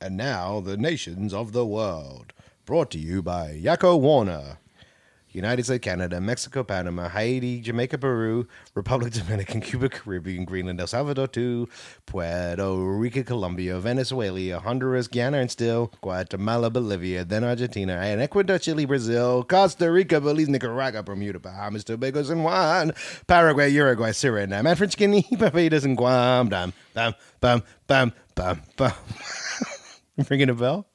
And now, the nations of the world. Brought to you by Yakko Warner. United States, Canada, Mexico, Panama, Haiti, Jamaica, Peru, Republic Dominican, Cuba, Caribbean, Greenland, El Salvador, too, Puerto Rico, Colombia, Venezuela, Honduras, Guyana, and still Guatemala, Bolivia, then Argentina, and Ecuador, Chile, Brazil, Costa Rica, Belize, Nicaragua, Bermuda, Bahamas, Tobago, San Juan, Paraguay, Uruguay, Suriname, and French Guinea, Barbados, and Guam. Bam, bam, bam, bam, bam, bam. Ringing a bell?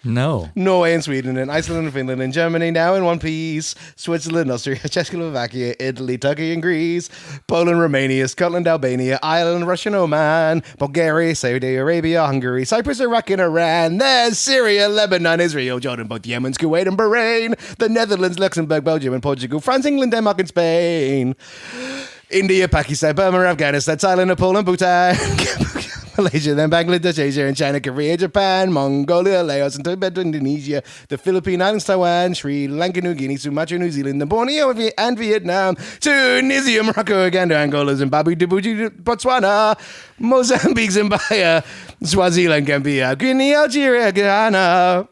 No. Norway and Sweden and Iceland and Finland and Germany now in one piece. Switzerland, Austria, Czechoslovakia, Italy, Turkey and Greece. Poland, Romania, Scotland, Albania, Ireland, Russia and Oman. Bulgaria, Saudi Arabia, Hungary, Cyprus, Iraq and Iran. There's Syria, Lebanon, Israel, Jordan, both Yemen, Kuwait and Bahrain. The Netherlands, Luxembourg, Belgium and Portugal. France, England, Denmark and Spain. India, Pakistan, Burma, Afghanistan, Thailand, Nepal and Bhutan. Malaysia, then Bangladesh, Asia, and China, Korea, Japan, Mongolia, Laos, and Tibet, Indonesia, the Philippine Islands, Taiwan, Sri Lanka, New Guinea, Sumatra, New Zealand, Borneo, and Vietnam, Tunisia, Morocco, Uganda, Angola, Zimbabwe, Djibouti, Botswana, Mozambique, Zimbabwe, Swaziland, Gambia, Guinea, Algeria, Ghana,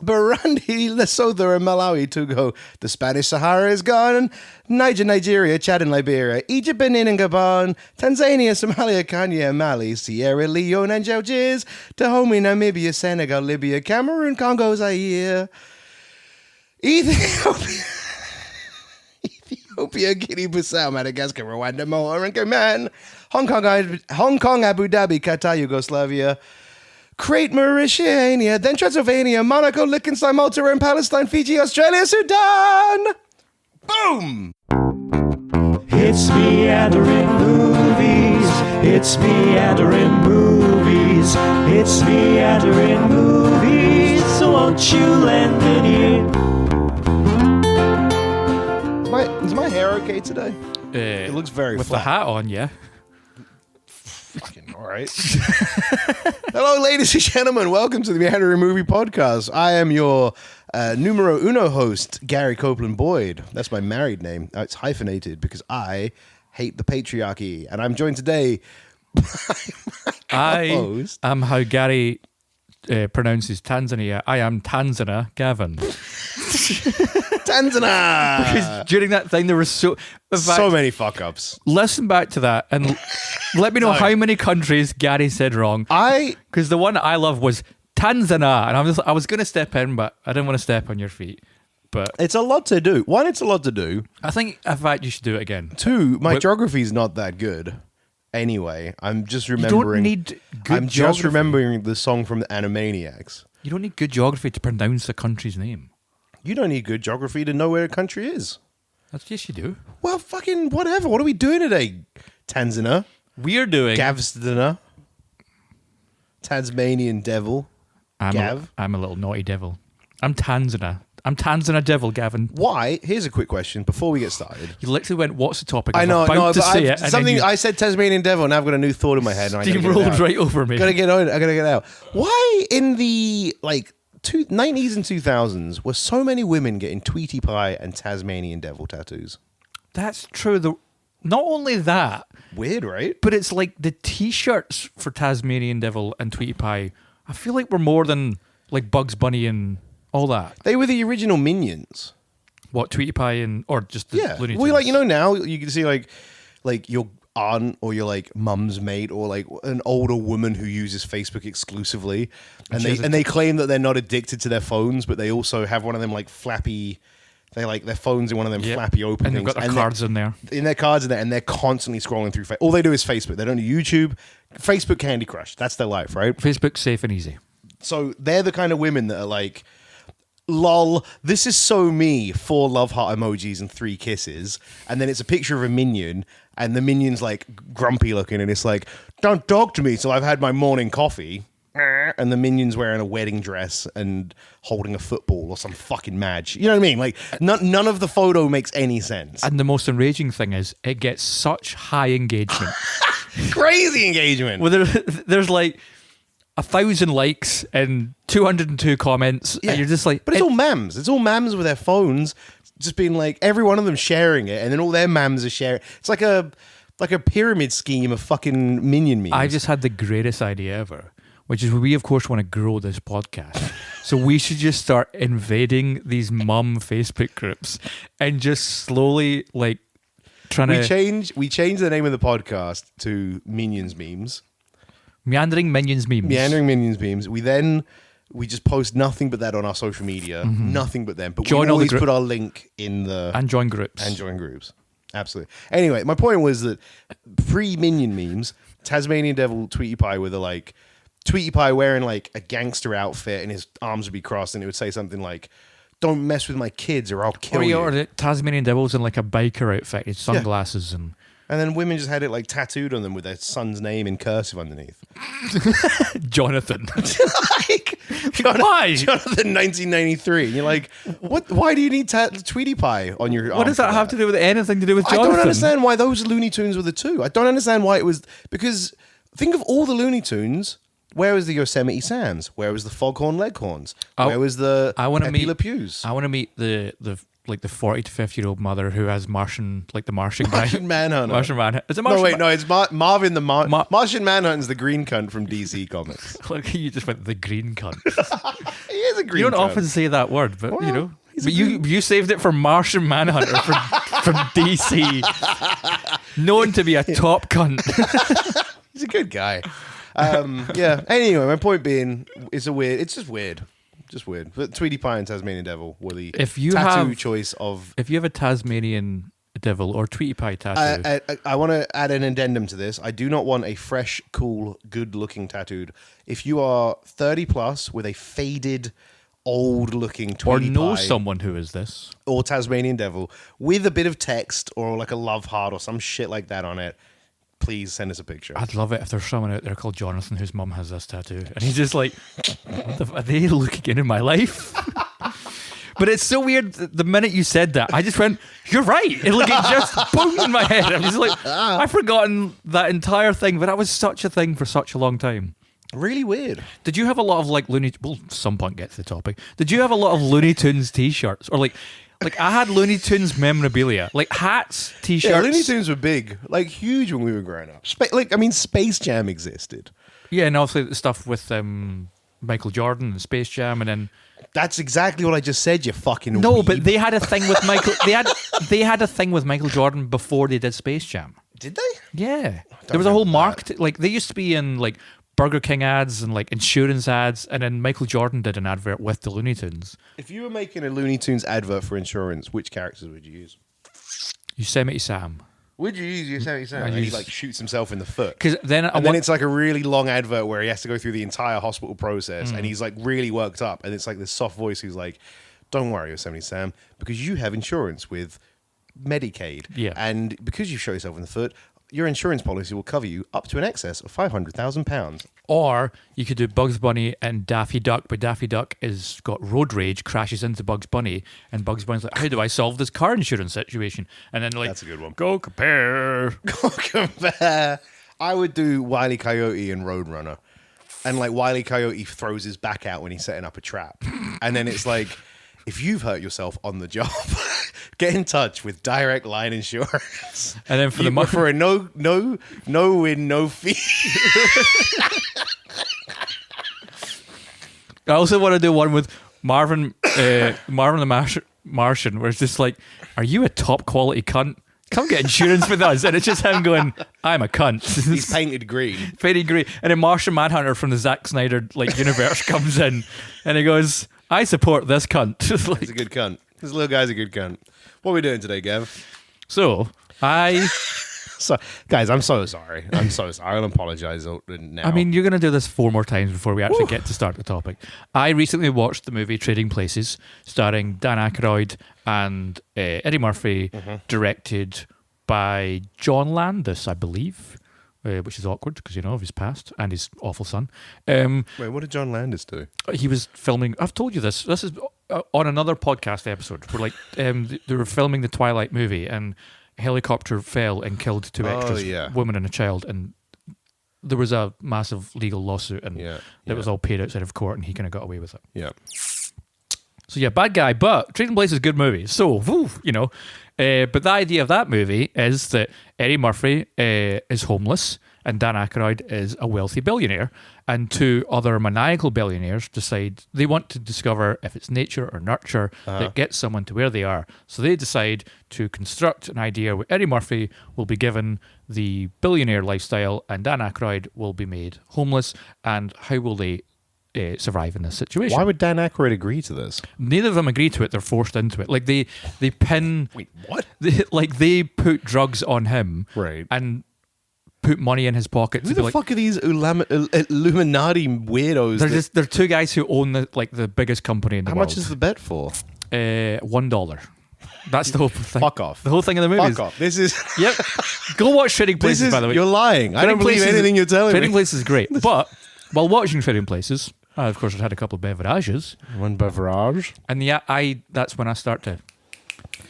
Burundi, Lesotho, and Malawi, Togo. The Spanish Sahara is gone. Niger, Nigeria, Chad, and Liberia. Egypt, Benin, and Gabon. Tanzania, Somalia, Kenya, Mali, Sierra Leone, and Algiers. Dahomey, Namibia, Senegal, Libya, Cameroon, Congo, Zaire. Ethiopia, Guinea-Bissau, Madagascar, Rwanda, Moa, and Oman. Hong Kong, Abu Dhabi, Qatar, Yugoslavia. Crete, Mauritania, then Transylvania, Monaco, Liechtenstein, Malta, and Palestine, Fiji, Australia, Sudan. Boom! It's meandering movies. It's meandering movies. It's meandering movies. So won't you lend an ear? Is my hair okay today? It looks very with flat. the hat on, yeah. Fucking all right. Hello, ladies and gentlemen. Welcome to the Meandering Movie Podcast. I am your numero uno host, Gary Copeland Boyd. That's my married name. It's hyphenated because I hate the patriarchy. And I'm joined today by my co-host. I am how Gary pronounces Tanzania. I am Tanzania Gavin. Tanzania! Because during that thing, there was so many fuck-ups. Listen back to that and let me know how many countries Gary said wrong. Because the one I love was Tanzania, and I was going to step in, but I didn't want to step on your feet. But it's a lot to do. One, it's a lot to do. I think, in fact, you should do it again. Two, my geography's not that good. Anyway, I'm just remembering. You don't need good I'm geography. just remembering the song from the Animaniacs. You don't need good geography to pronounce a country's name. You don't need good geography to know where a country is. Yes, you do. Well, fucking whatever. What are we doing today? Tanzania? We're doing Gavstina? Tasmanian devil? Gav? I'm a little naughty devil. I'm Tanzania. I'm Tanzania devil, Gavin. Why? Here's a quick question before we get started. You literally went, what's the topic? I know, I I said Tasmanian devil, and I've got a new thought in my head. Steamrolled right over me. I gotta get it out. Why in the 90s and 2000s were so many women getting Tweety Pie and Tasmanian devil tattoos? That's true. Not only that. Weird, right? But it's like the t-shirts for Tasmanian devil and Tweety Pie, I feel like were more than like Bugs Bunny and all that. They were the original Minions. What, Tweety Pie or just the Looney Tunes? Well, now you can see like your aunt or your mum's mate or an older woman who uses Facebook exclusively, and they claim that they're not addicted to their phones, but they also have one of them flappy. They their phones in one of them flappy open and things. They've got their cards in there. In their cards in there, and they're constantly scrolling through. All they do is Facebook. They don't do YouTube. Facebook, Candy Crush. That's their life, right? Facebook's safe and easy. So they're the kind of women that are like, lol, this is so me, 4 love heart emojis and 3 kisses. And then it's a picture of a minion, and the minion's grumpy looking, and it's like, don't talk to me till I've had my morning coffee. And the minion's wearing a wedding dress and holding a football or some fucking match. You know what I mean? None of the photo makes any sense. And the most enraging thing is, it gets such high engagement. Crazy engagement. Well, there's 1,000 likes and 202 comments, and you're just like... But it's all mams. It's all mams with their phones, just being every one of them sharing it, and then all their mams are sharing. It's like a pyramid scheme of fucking minion memes. I just had the greatest idea ever. which is we, of course, want to grow this podcast. So we should just start invading these mum Facebook groups and just slowly, like, trying to... We changed the name of the podcast to Minions Memes. Meandering Minions Memes. Meandering Minions Memes. We just post nothing but that on our social media. Nothing but them. But Join we all the always put our link in the... And join groups. Absolutely. Anyway, my point was that pre-Minion memes, Tasmanian Devil Tweety Pie with a, like, Tweety Pie wearing, like, a gangster outfit and his arms would be crossed and it would say something like, don't mess with my kids or I'll kill you. Or the Tasmanian Devils in, like, a biker outfit, his sunglasses and... And then women just had it, like, tattooed on them with their son's name in cursive underneath. Jonathan. Why? Jonathan 1993. And you're like, what? Why do you need Tweety Pie on your arm? What does that have to do with anything to do with Jonathan? I don't understand why those Looney Tunes were the two. I don't understand why it was... Because think of all the Looney Tunes. Where was the Yosemite Sands? Where was the Foghorn Leghorns? Where was the Pepe Le Pews? I want to meet the 40 to 50-year-old mother who has the Martian guy. Martian Manhunter. Martian Manhunter. Is it Martian? No, it's Marvin the Martian Manhunter's the green cunt from DC Comics. Look, you just went the green cunt. He is a green cunt. You don't often say that word, but you know. But you saved it for Martian Manhunter from DC. Known to be a top cunt. He's a good guy. Yeah. Anyway, my point being, it's just weird. Just weird. But Tweety Pie and Tasmanian Devil were the choice of... If you have a Tasmanian Devil or Tweety Pie tattoo... I want to add an addendum to this. I do not want a fresh, cool, good-looking tattooed. If you are 30 plus with a faded, old-looking Tweety Pie... Or know someone who is this. Or Tasmanian Devil, with a bit of text or like a love heart or some shit like that on it, please send us a picture. I'd love it if there's someone out there called Jonathan whose mum has this tattoo. And he's just like, are they looking in my life? But it's so weird. The minute you said that, I just went, you're right. It just boomed in my head. I was like, I've forgotten that entire thing, but that was such a thing for such a long time. Really weird. Did you have a lot of like some point get to the topic. Did you have a lot of Looney Tunes t-shirts? Or like I had Looney Tunes memorabilia, like hats, t-shirts. Yeah, Looney Tunes were big, like huge when we were growing up. Space Jam existed. Yeah, and also the stuff with Michael Jordan and Space Jam, and then that's exactly what I just said. You fucking no, weeb. but they had a thing with Michael. They had a thing with Michael Jordan before they did Space Jam. Did they? Yeah, there was a whole market. Like they used to be in like Burger King ads and like insurance ads, and then Michael Jordan did an advert with the Looney Tunes. If you were making a Looney Tunes advert for insurance, which characters would you use? Yosemite Sam. Would you use Yosemite Sam? And he like shoots himself in the foot. Then it's like a really long advert where he has to go through the entire hospital process, and he's like really worked up, and it's like this soft voice who's like, "Don't worry, Yosemite Sam, because you have insurance with Medicaid, and because you shot yourself in the foot, your insurance policy will cover you up to an excess of £500,000. Or you could do Bugs Bunny and Daffy Duck, but Daffy Duck is got road rage, crashes into Bugs Bunny, and Bugs Bunny's like, how do I solve this car insurance situation? And then like, that's a good one. Go compare. Go compare. I would do Wile E. Coyote and Roadrunner. And like Wile E. Coyote throws his back out when he's setting up a trap. And then it's like, if you've hurt yourself on the job, get in touch with Direct Line Insurance. And then for a no win, no fee. I also want to do one with Marvin the Martian, where it's just like, are you a top quality cunt? Come get insurance with us. And it's just him going, I'm a cunt. He's painted green. Painted green. And then Martian Manhunter from the Zack Snyder universe comes in and he goes, I support this cunt. He's a good cunt. This little guy's a good cunt. What are we doing today, Gav? So, guys, I'm so sorry. I'll apologize now. I mean, you're going to do this 4 more times before we actually get to start the topic. I recently watched the movie Trading Places, starring Dan Aykroyd and Eddie Murphy, directed by John Landis, I believe, which is awkward because, of his past and his awful son. Wait, what did John Landis do? He was filming... I've told you this. This is on another podcast episode where they were filming the Twilight movie and a helicopter fell and killed 2 extras, woman and a child, and there was a massive legal lawsuit and it was all paid outside of court and he kind of got away with it. Yeah. So yeah, bad guy, but Trading Places is a good movie. So, but the idea of that movie is that Eddie Murphy is homeless and Dan Aykroyd is a wealthy billionaire, and two other maniacal billionaires decide they want to discover if it's nature or nurture that gets someone to where they are. So they decide to construct an idea where Eddie Murphy will be given the billionaire lifestyle and Dan Aykroyd will be made homeless, and how will they survive in this situation? Why would Dan Aykroyd agree to this? Neither of them agree to it. They're forced into it. Like they pin. Wait, what? They put drugs on him, Right. And put money in his pocket. Who the fuck are these Illuminati weirdos? They're two guys who own the biggest company in the How world. much is the bet for? $1. That's the whole thing. Fuck off. The whole thing of the movie. Fuck off. This is. Yep. Go watch Trading Places. By the way, You're lying. I don't believe anything you're telling Trading me. Places is great, but while watching Trading Places, I of course had a couple of beverages, One beverage. and that's when I start to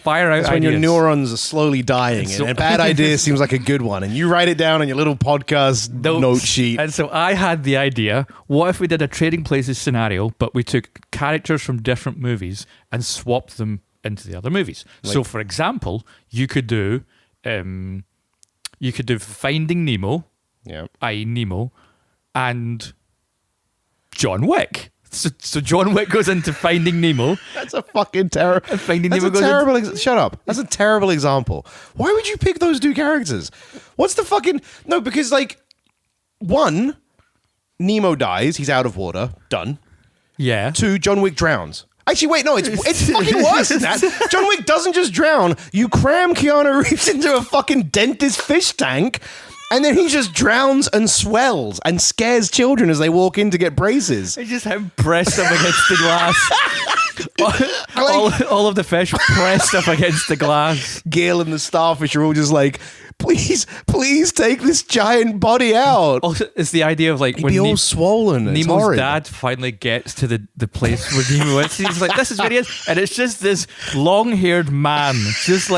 fire out That's when ideas. your neurons are slowly dying, So- and a bad idea seems like a good one, and you write it down on your little podcast note sheet. And so I had the idea, what if we did a Trading Places scenario, but we took characters from different movies and swapped them into the other movies. So for example, you could do Finding Nemo, Yeah. i.e. Nemo, and John Wick. So John Wick goes into Finding Nemo. That's a fucking terrible. And Finding That's Nemo a goes terrible. Shut up. That's a terrible example. Why would you pick those two characters? What's the fucking no? Because one, Nemo dies. He's out of water. Done. Yeah. Two, John Wick drowns. Actually, wait, no, it's fucking worse than that. John Wick doesn't just drown. You cram Keanu Reeves into a fucking dentist fish tank, and then he just drowns and swells and scares children as they walk in to get braces. It's just him pressed up against the glass. all of the fish pressed up against the glass. Gale and the starfish are all just like, please take this giant body out. Also, it's the idea of He'd be all swollen. It's Nemo's horrid. dad finally gets to the place where Nemo is. He's like, this is where he is. And it's just this long-haired man, just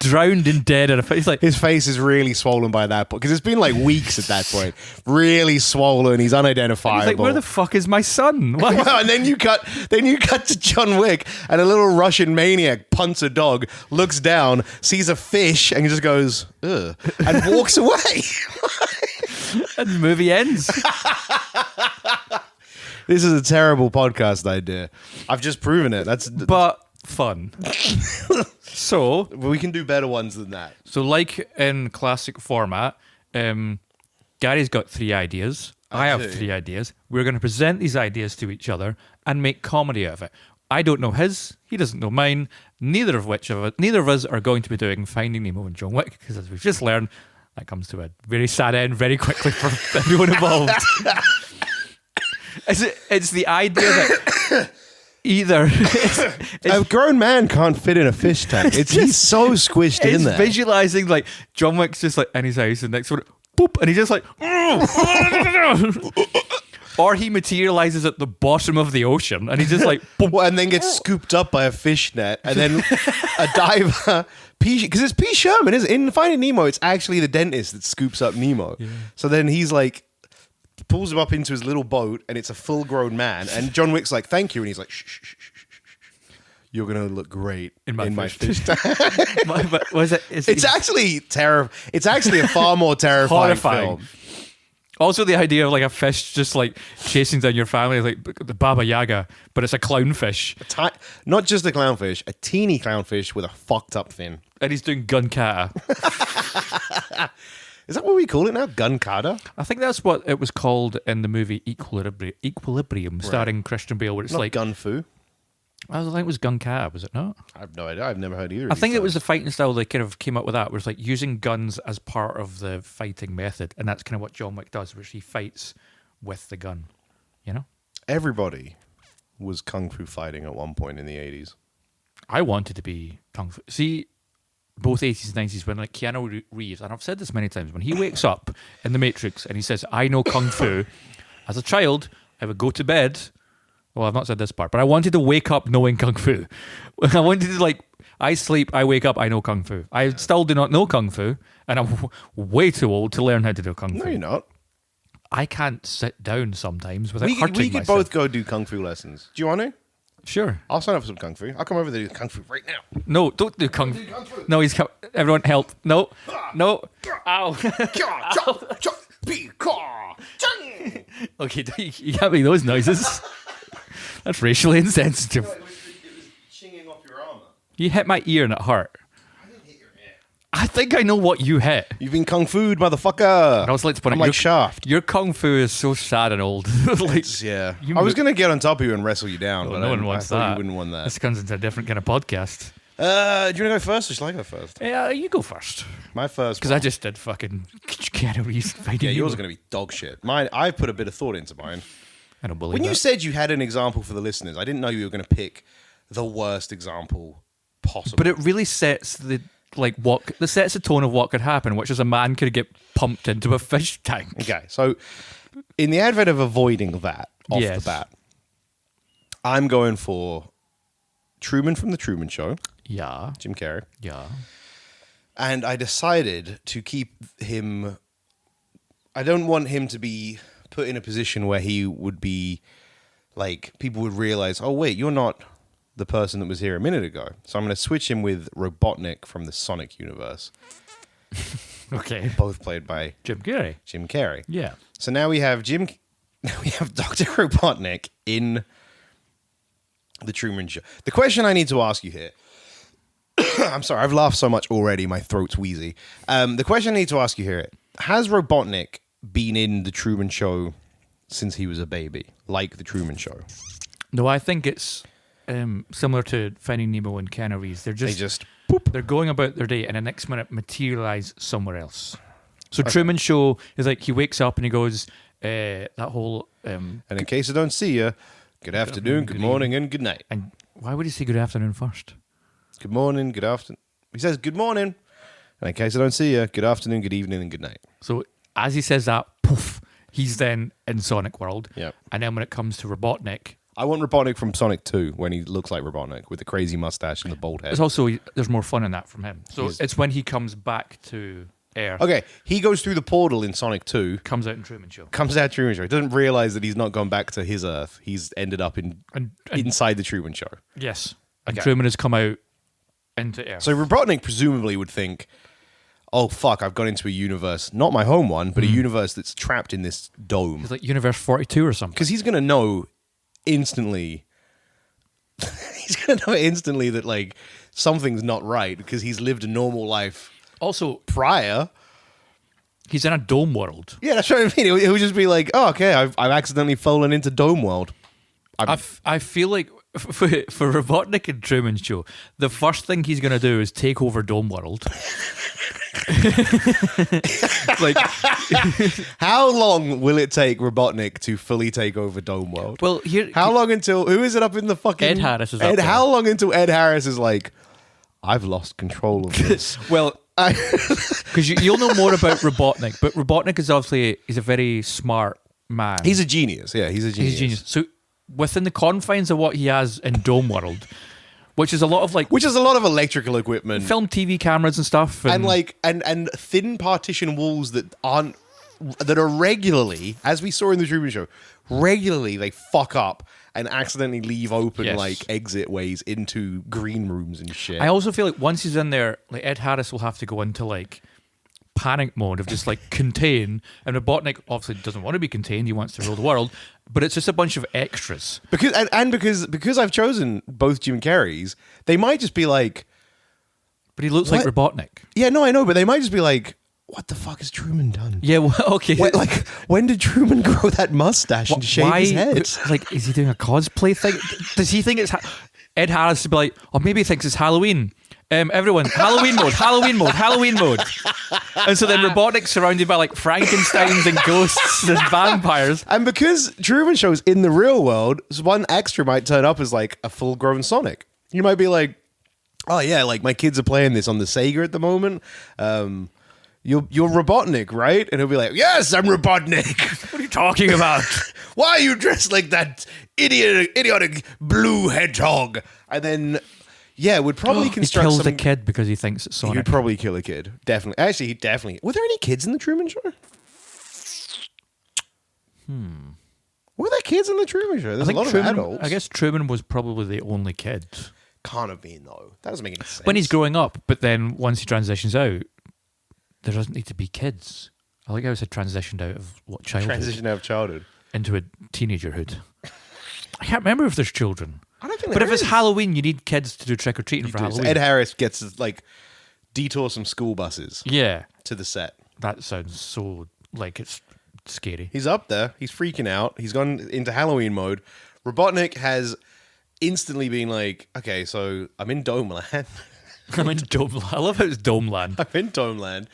drowned and dead. And he's like, His face is really swollen by that point because it's been weeks at that point. Really swollen. He's unidentifiable. he's like, where the fuck is my son? Why? And then you cut to John Wick, and a little Russian maniac punts a dog, looks down, sees a fish, and just goes, ugh, and walks away. And the movie ends. This is a terrible podcast idea. I've just proven it. But fun. So we can do better ones than that. So like in classic format, Gary's got 3 ideas. I have do. 3 ideas. We're going to present these ideas to each other and make comedy out of it. I don't know his. He doesn't know mine. Neither of us are going to be doing Finding Nemo and John Wick because, as we've just learned, that comes to a very sad end very quickly for everyone involved. It's the idea that either A grown man can't fit in a fish tank. He's so squished in there. visualizing John Wick's just in his house and next one, boop, and he's just or he materializes at the bottom of the ocean and he's just boop. Well, and then gets scooped up by a fish net, and then a diver, because it's P. Sherman, isn't it? In Finding Nemo, it's actually the dentist that scoops up Nemo. Yeah. So then he's pulls him up into his little boat, and it's a full-grown man, and John Wick's like, thank you, and he's like, shh, shh, shh, shh, shh, shh. You're going to look great in my fish tank. But was it? It's actually terrible. It's actually a far more terrifying Horrifying. film. Also, the idea of a fish just chasing down your family, the Baba Yaga, but it's a clownfish, Not just a clownfish, a teeny clownfish with a fucked up fin. and he's doing gun kata. Is that what we call it now? Gun kata? I think that's what it was called in the movie Equilibrium, starring Christian Bale, where it's Not gun fu. I think it was gun kata, was it not? I have no idea. I've never heard either. I think it was the fighting style they kind of came up with that, where it's using guns as part of the fighting method, and that's kind of what John Wick does, where he fights with the gun, Everybody was kung fu fighting at one point in the 80s. I wanted to be kung fu. See, both 80s and 90s, when Keanu Reeves, and I've said this many times, when he wakes up in The Matrix and he says, I know kung fu, as a child, I would go to bed. Well, I've not said this part, but I wanted to wake up knowing kung fu. I wanted to I sleep, I wake up, I know kung fu. I still do not know kung fu, and I'm way too old to learn how to do kung fu. No, you're not. I can't sit down sometimes without We hurting could myself. both go do kung fu lessons. Do you want to? Sure. I'll sign up for some kung fu. I'll come over there to do kung fu right now. No, don't do kung fu. No, everyone help. No. No. Ow. Okay, you can't make those noises. That's racially insensitive. It was chinging off your armor. You hit my ear and it hurt. I didn't hit your ear. I think I know what you hit. You've been kung fu'd, motherfucker. I also like to point I'm out like Shaft. your kung fu is so sad and old. Like, Yeah. you I was mo- going to get on top of you and wrestle you down, Well, but no one wants I thought that. you wouldn't want that. This comes into a different kind of podcast. Do you want to go first or shall I go first? Yeah, you go first. My first Because I just did fucking Keanu Reeves fighting. Yeah, yours you. are going to be dog shit. Mine, I put a bit of thought into mine. I don't believe When you that. said you had an example for the listeners, I didn't know you were going to pick the worst example possible. But it really sets the sets the tone of what could happen, which is a man could get pumped into a fish tank. Okay, so in the advent of avoiding that off Yes. the bat, I'm going for Truman from The Truman Show, Yeah, Jim Carrey. yeah. And I decided to keep him. I don't want him to be put in a position where he would be like, people would realize, oh, wait, you're not the person that was here a minute ago. So I'm going to switch him with Robotnik from the Sonic universe, Okay. both played by Jim Carrey. Jim Carrey. Yeah. So now we have we have Dr. Robotnik in The Truman Show. The question I need to ask you here, I'm sorry, I've laughed so much already, my throat's wheezy. The question I need to ask you here, has Robotnik been in The Truman Show since he was a baby, like The Truman Show? No, I think it's similar to Finding Nemo and Keanu Reeves. They just They're going about their day and the next minute materialize somewhere else. So Truman Show is like he wakes up and he goes, that whole and in case I don't see you, good afternoon, good morning, and good night. and why would he say good afternoon first? Good morning, good afternoon. He says good morning, and in case I don't see you, good afternoon, good evening, and good night. So as he says that, poof, he's then in Sonic World. Yep. And then when it comes to Robotnik, I want Robotnik from Sonic 2 when he looks like Robotnik with the crazy mustache and the bald head. there's also there's more fun in that from him. So He's- it's when he comes back to Earth, Okay, he goes through the portal in Sonic 2, comes out in Truman Show. comes out Truman Show. He doesn't realize that he's not gone back to his Earth. He's ended up And inside the Truman Show. yes, and Okay. Truman has come out into Earth. So Robotnik presumably would think, oh, fuck, I've gone into a universe, not my home one, but a universe that's trapped in this dome. It's like Universe 42 or something. Because he's going to know instantly. He's going to know instantly that, like, something's not right because he's lived a normal life Also, prior. he's in a dome world. Yeah, that's what I mean. It would just be like, oh, okay, I've accidentally fallen into Dome World. I feel like for Robotnik and Truman Show, the first thing he's going to do is take over Dome World. Like, How long will it take Robotnik to fully take over Dome World? well, here, How long until, who is it up in the fucking... Ed Harris is up there. How long until Ed Harris is like, I've lost control of this? well, because you'll know more about Robotnik, but Robotnik is obviously he's a very smart man. He's a genius. Yeah, he's a genius. He's a genius. So within the confines of what he has in Dome World, which is a lot of like Which is a lot of electrical equipment. film, TV cameras and stuff, and like and thin partition walls that are regularly, as we saw in the Truman Show, regularly they fuck up and accidentally leave open Yes. like exit ways into green rooms and shit. I also feel like once he's in there, like Ed Harris will have to go into like panic mode of just like contain, and Robotnik obviously doesn't want to be contained; he wants to rule the world. But it's just a bunch of extras. Because I've chosen both Jim Carreys, they might just be like, But he looks like What? Robotnik. yeah, no, I know, but they might just be like, what the fuck has Truman done? Yeah, well, okay. When did Truman grow that mustache and shave his head? Like, is he doing a cosplay thing? Does he think it's Ed Harris to be like, or maybe he thinks it's Halloween? Everyone, Halloween mode, Halloween mode, Halloween mode. And so then Robotnik's surrounded by like Frankensteins and ghosts and vampires. And because Truman Show's in the real world, so one extra might turn up as like a full-grown Sonic. You might be like, oh yeah, like my kids are playing this on the Sega at the moment. You're Robotnik, right? And he'll be like, yes, I'm Robotnik. What are you talking about? Why are you dressed like that idiotic blue hedgehog? And then, yeah, would probably He construct kills some... a kid because he thinks it's Sonic. He'd probably kill a kid. Definitely. Actually, he definitely... Were there any kids in the Truman Show? Were there kids in the Truman Show? There's a lot of adults. I guess Truman was probably the only kid. Can't have been, though. That doesn't make any sense. When he's growing up, but then once he transitions out, there doesn't need to be kids. I like how it's transitioned out of childhood. Transitioned out of childhood. Into a teenagerhood. I can't remember if there's children. I don't think But there if it's is. Halloween, you need kids to do trick-or-treating for Halloween. Ed Harris gets to, like, detour some school buses Yeah. to the set. That sounds so, like, it's scary. He's up there. He's freaking out. He's gone into Halloween mode. Robotnik has instantly been like, okay, so I'm in Domeland. I'm in Domeland. I love how it's Domeland. I'm in Domeland.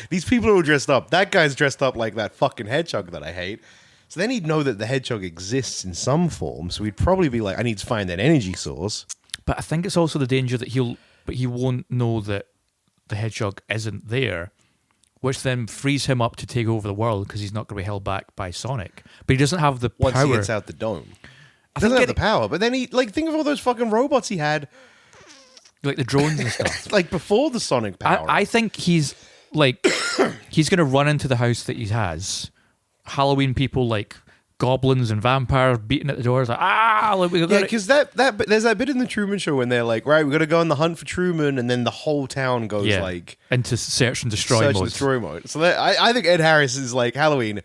These people are all dressed up. That guy's dressed up like that fucking hedgehog that I hate. So then he'd know that the hedgehog exists in some form. So he'd probably be like, I need to find that energy source. But I think it's also the danger that he won't know that the hedgehog isn't there, which then frees him up to take over the world because he's not going to be held back by Sonic. But he doesn't have the Once power. he gets out the dome. He doesn't have the power. But then think of all those fucking robots he had. Like the drones and stuff. Like before the Sonic power. I think he's like, he's going to run into the house that he has. Halloween people like goblins and vampires beating at the doors. Like, like we got yeah, because there's that bit in the Truman Show when they're like, right, we got to go on the hunt for Truman, and then the whole town goes like into search and destroy search mode. and destroy mode. So I think Ed Harris is like Halloween.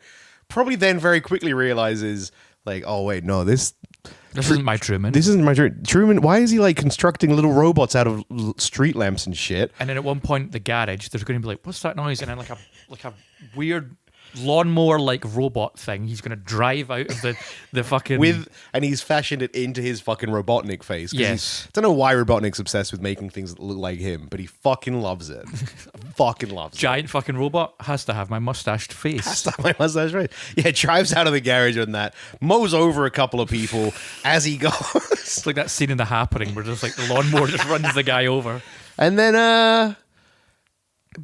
Probably then very quickly realizes like, oh wait, no, this isn't my Truman. This isn't my Truman. Why is he like constructing little robots out of street lamps and shit? And then at one point, the garage, there's going to be like, what's that noise? And then like a weird lawnmower like robot thing. He's going to drive out of the fucking and he's fashioned it into his fucking Robotnik face. Yes, I don't know why Robotnik's obsessed with making things that look like him, but he fucking loves it. Fucking loves giant fucking robot has to have my mustached face. Has to have my mustache right. Yeah, drives out of the garage on that, mows over a couple of people as he goes. It's like that scene in The Happening where just like the lawnmower just runs the guy over. And then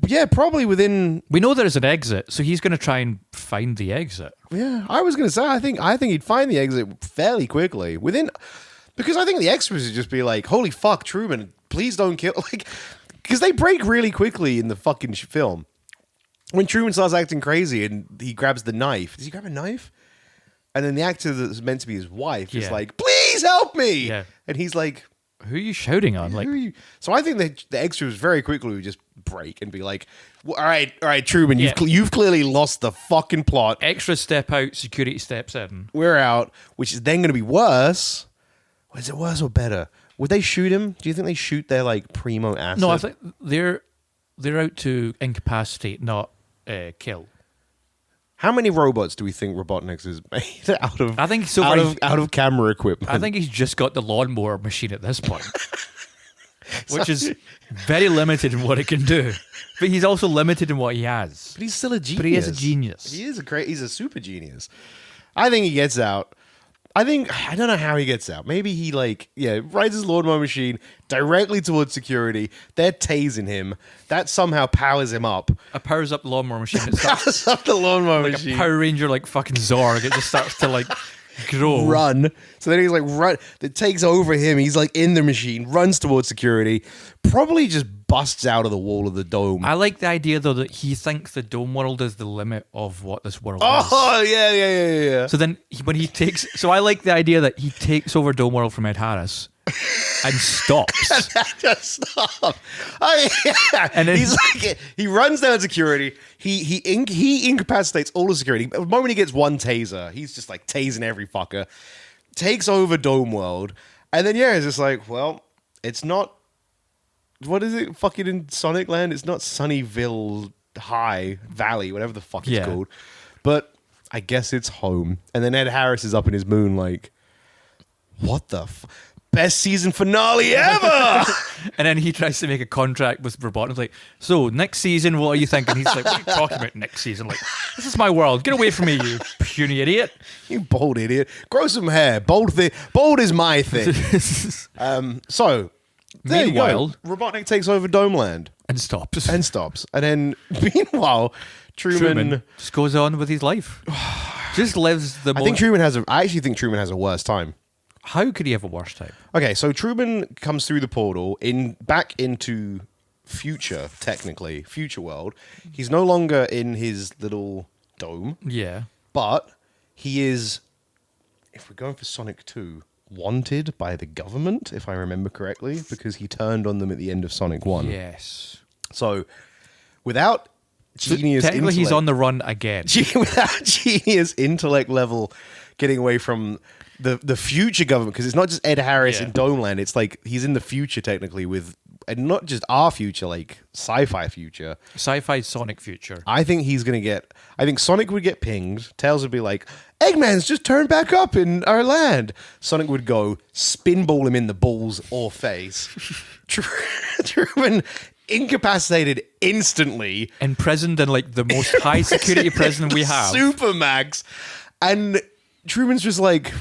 yeah, probably within. We know there's an exit, so he's going to try and find the exit. Yeah, I was going to say, I think he'd find the exit fairly quickly because I think the extras would just be like, "Holy fuck, Truman, please don't kill!" Like, because they break really quickly in the fucking film. When Truman starts acting crazy and he grabs the knife, does he grab a knife? And then the actor that's meant to be his wife is like, "Please help me!" Yeah. And he's like, "Who are you shouting on?" Like, so I think the extras very quickly would just break and be like, well, all right, Truman, you've clearly lost the fucking plot. Extras step out, security steps in. We're out, which is then going to be worse. Is it worse or better? Would they shoot him? Do you think they shoot their like primo asset? No, I think they're out to incapacitate, not kill. How many robots do we think Robotnik's is made out of? I think so out of camera equipment. I think he's just got the lawnmower machine at this point. Which is very limited in what it can do. But he's also limited in what he has. But he's still a genius. But he is a genius. He's a super genius. I think he gets out. I don't know how he gets out. Maybe he rides his lawnmower machine directly towards security. They're tasing him. That somehow powers him up. It powers up the lawnmower machine. It Powers up the lawnmower like machine. a Power Ranger like fucking Zorg. It just starts to like grow. Run. So then he's like run. It takes over him. He's like in the machine, runs towards security, probably just busts out of the wall of the dome. I like the idea though that he thinks the dome world is the limit of what this world is. Oh yeah. So then so I like the idea that he takes over dome world from Ed Harris and stops. Just stop. Oh, yeah. And then he's like, he runs down security. He incapacitates all the security. The moment he gets one taser, he's just like tasing every fucker. Takes over Dome World, and then it's just like, well, it's not. What is it? Fucking in Sonic Land, it's not Sunnyville High Valley, whatever the fuck it's called. But I guess it's home. And then Ed Harris is up in his moon, like, what the best season finale ever? And then he tries to make a contract with Robotnik. Like, so next season, what are you thinking? He's like, what are you talking about next season? Like, this is my world. Get away from me, you puny idiot. You bald idiot. Grow some hair. Bald is my thing. So there meanwhile, you go. Robotnik takes over Domeland and stops. And then meanwhile, Truman just goes on with his life. Just lives the. I actually think Truman has a worse time. How could he have a worse time? Okay, so Truman comes through the portal back into future world. He's no longer in his little dome. Yeah. But he is, if we're going for Sonic 2, wanted by the government, if I remember correctly, because he turned on them at the end of Sonic 1. Yes. So, without genius Technically, he's intellect- on the run again. without genius intellect level getting away from the future government, because it's not just Ed Harris in Domeland, it's like he's in the future technically with, and not just our future, like sci-fi future. Sci-fi Sonic future. I think Sonic would get pinged. Tails would be like, Eggman's just turned back up in our land. Sonic would go spinball him in the balls or face. Truman incapacitated instantly. Imprisoned in like the most high security prison we have. Supermax. And Truman's just like,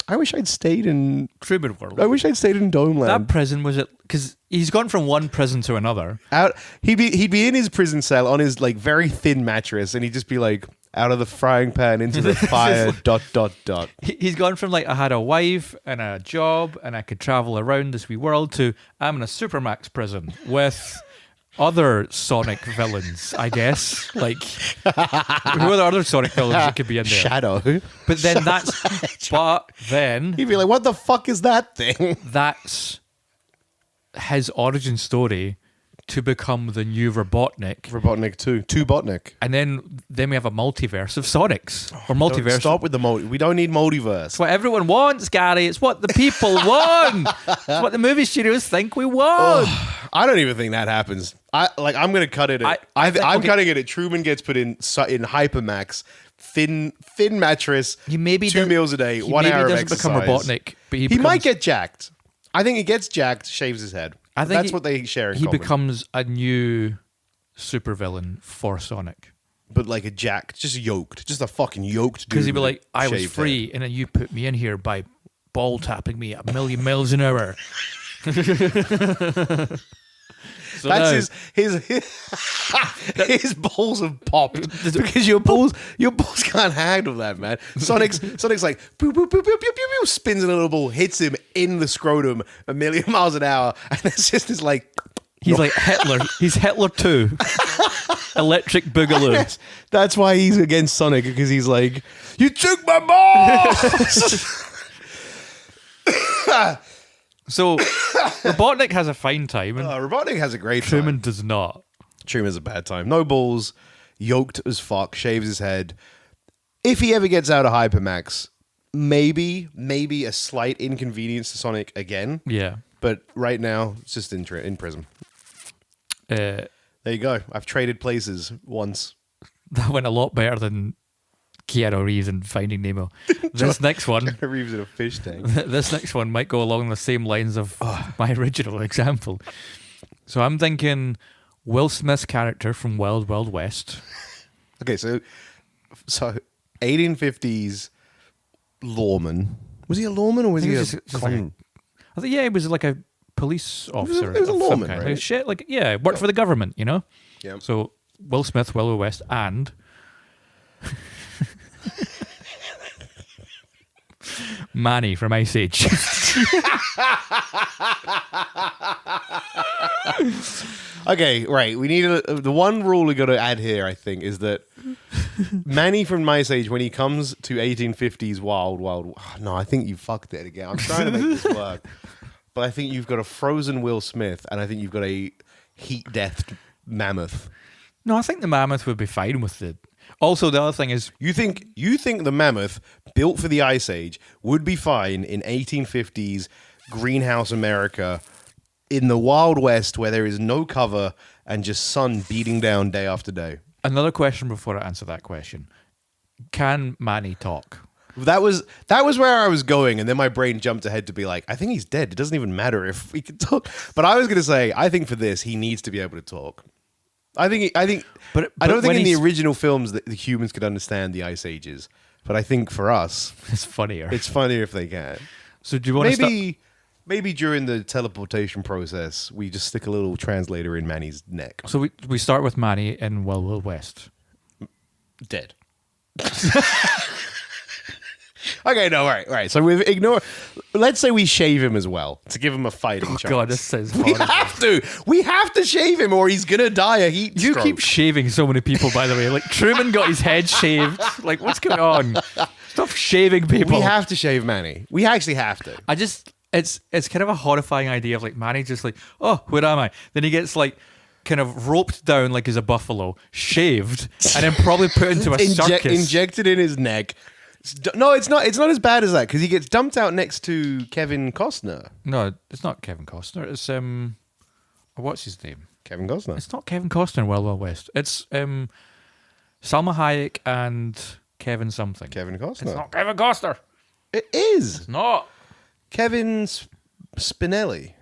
I wish I'd stayed in Truman World. I wish I'd stayed in Domeland. That prison was it because he's gone from one prison to another. He'd be in his prison cell on his like very thin mattress, and he'd just be like, out of the frying pan into the fire. ... He's gone from like I had a wife and a job and I could travel around this wee world to I'm in a supermax prison with other Sonic villains, I guess. Like who are the other Sonic villains that could be in there? Shadow. But then but then He'd be like, what the fuck is that thing? that's his origin story to become the new Robotnik. Robotnik 2. Botnik. And then we have a multiverse of Sonics. Or multiverse. Stop with the we don't need multiverse. It's what everyone wants, Gary. It's what the people want. It's what the movie studios think we want. I don't even think that happens. I'm going to cut it. I'm cutting it at Truman gets put in Hypermax, thin mattress, 2 meals a day, 1 hour of exercise. Become Robotnik, but he might get jacked. I think he gets jacked, shaves his head. I think that's what they share in common. He becomes a new supervillain for Sonic. But like a jacked, just yoked, just a fucking yoked dude. Because he'd be like, I was free, and then you put me in here by ball tapping me at 1,000,000 miles an hour. So that's his balls have popped because your balls can't handle that, man. Sonic's like boop, boop, boop, boop, boop, boop, spins a little ball, hits him in the scrotum 1,000,000 miles an hour, and it's just this like he's like Hitler. He's Hitler 2. Electric Boogaloo. That's why he's against Sonic, because he's like, you took my balls. So, Robotnik has a fine time. And Robotnik has a great time. Truman does not. Truman has a bad time. No balls, yoked as fuck, shaves his head. If he ever gets out of Hypermax, maybe a slight inconvenience to Sonic again. Yeah. But right now, it's just in prison. There you go. I've traded places once. That went a lot better than Keanu Reeves in Finding Nemo. This next one, Keanu Reeves in a fish tank. This next one might go along the same lines of my original example. So I'm thinking Will Smith's character from Wild Wild West. Okay, so 1850s lawman. Was he a lawman or was he a con? I think he was like a police officer. He was a lawman, right? Like shit, like worked for the government, you know. Yeah. So Will Smith, Wild Wild West, and Manny from Ice Age. Okay, right. We need the one rule we got to add here, I think, is that Manny from Ice Age, when he comes to 1850s wild, no, I think you fucked it again. I'm trying to make this work, but I think you've got a frozen Will Smith, and I think you've got a heat death mammoth. No, I think the mammoth would be fine with it. Also, the other thing is, you think the mammoth built for the Ice Age would be fine in 1850s greenhouse America, in the Wild West, where there is no cover and just sun beating down day after day? Another question before I answer that question: can Manny talk? That was where I was going, and then my brain jumped ahead to be like, I think he's dead. It doesn't even matter if he can talk. But I was going to say, I think for this, he needs to be able to talk. I don't think in the original films that the humans could understand the Ice Ages, but I think for us, it's funnier. It's funnier if they can. So do you want to maybe during the teleportation process, we just stick a little translator in Manny's neck. So we start with Manny in Wild Wild West. Dead. Okay, no, right. So we ignore. Let's say we shave him as well to give him a fighting chance. God, this says We have to shave him, or he's gonna die a heat stroke. You keep shaving so many people, by the way. Like Truman got his head shaved. Like, what's going on? Stop shaving people. We have to shave Manny. We actually have to. It's kind of a horrifying idea of like Manny just like, oh, where am I? Then he gets like kind of roped down like he's a buffalo, shaved, and then probably put into a circus. Injected in his neck. No, it's not. It's not as bad as that because he gets dumped out next to Kevin Costner. No, it's not Kevin Costner. It's what's his name? Kevin Costner. It's not Kevin Costner in Wild Wild West. It's Salma Hayek and Kevin something. Kevin Costner. It's not Kevin Costner. It is. It's not. Kevin Spinelli.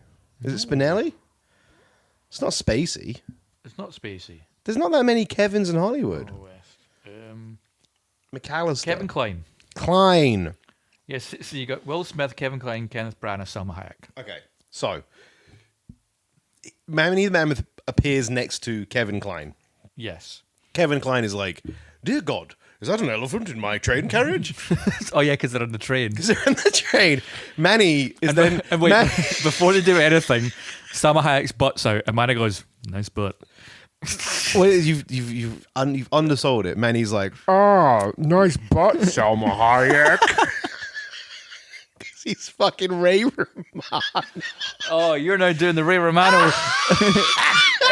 Is it Spinelli? It's not Spacey. It's not Spacey. There's not that many Kevins in Hollywood. Wild West. McAllister. Kevin Kline. Klein. Yes, so you got Will Smith, Kevin Kline, Kenneth Branagh, Salma Hayek. Okay, so Manny the Mammoth appears next to Kevin Kline. Yes. Kevin Kline is like, "Dear God, is that an elephant in my train carriage?" Oh yeah, because they're on the train. Because they're on the train. Manny is then... And wait, before they do anything, Salma Hayek's butt's out, and Manny goes, "Nice butt." Well, you've undersold it. Manny's like, "Oh, nice butt, Salma Hayek." He's fucking Ray Romano. Oh, you're now doing the Ray Romano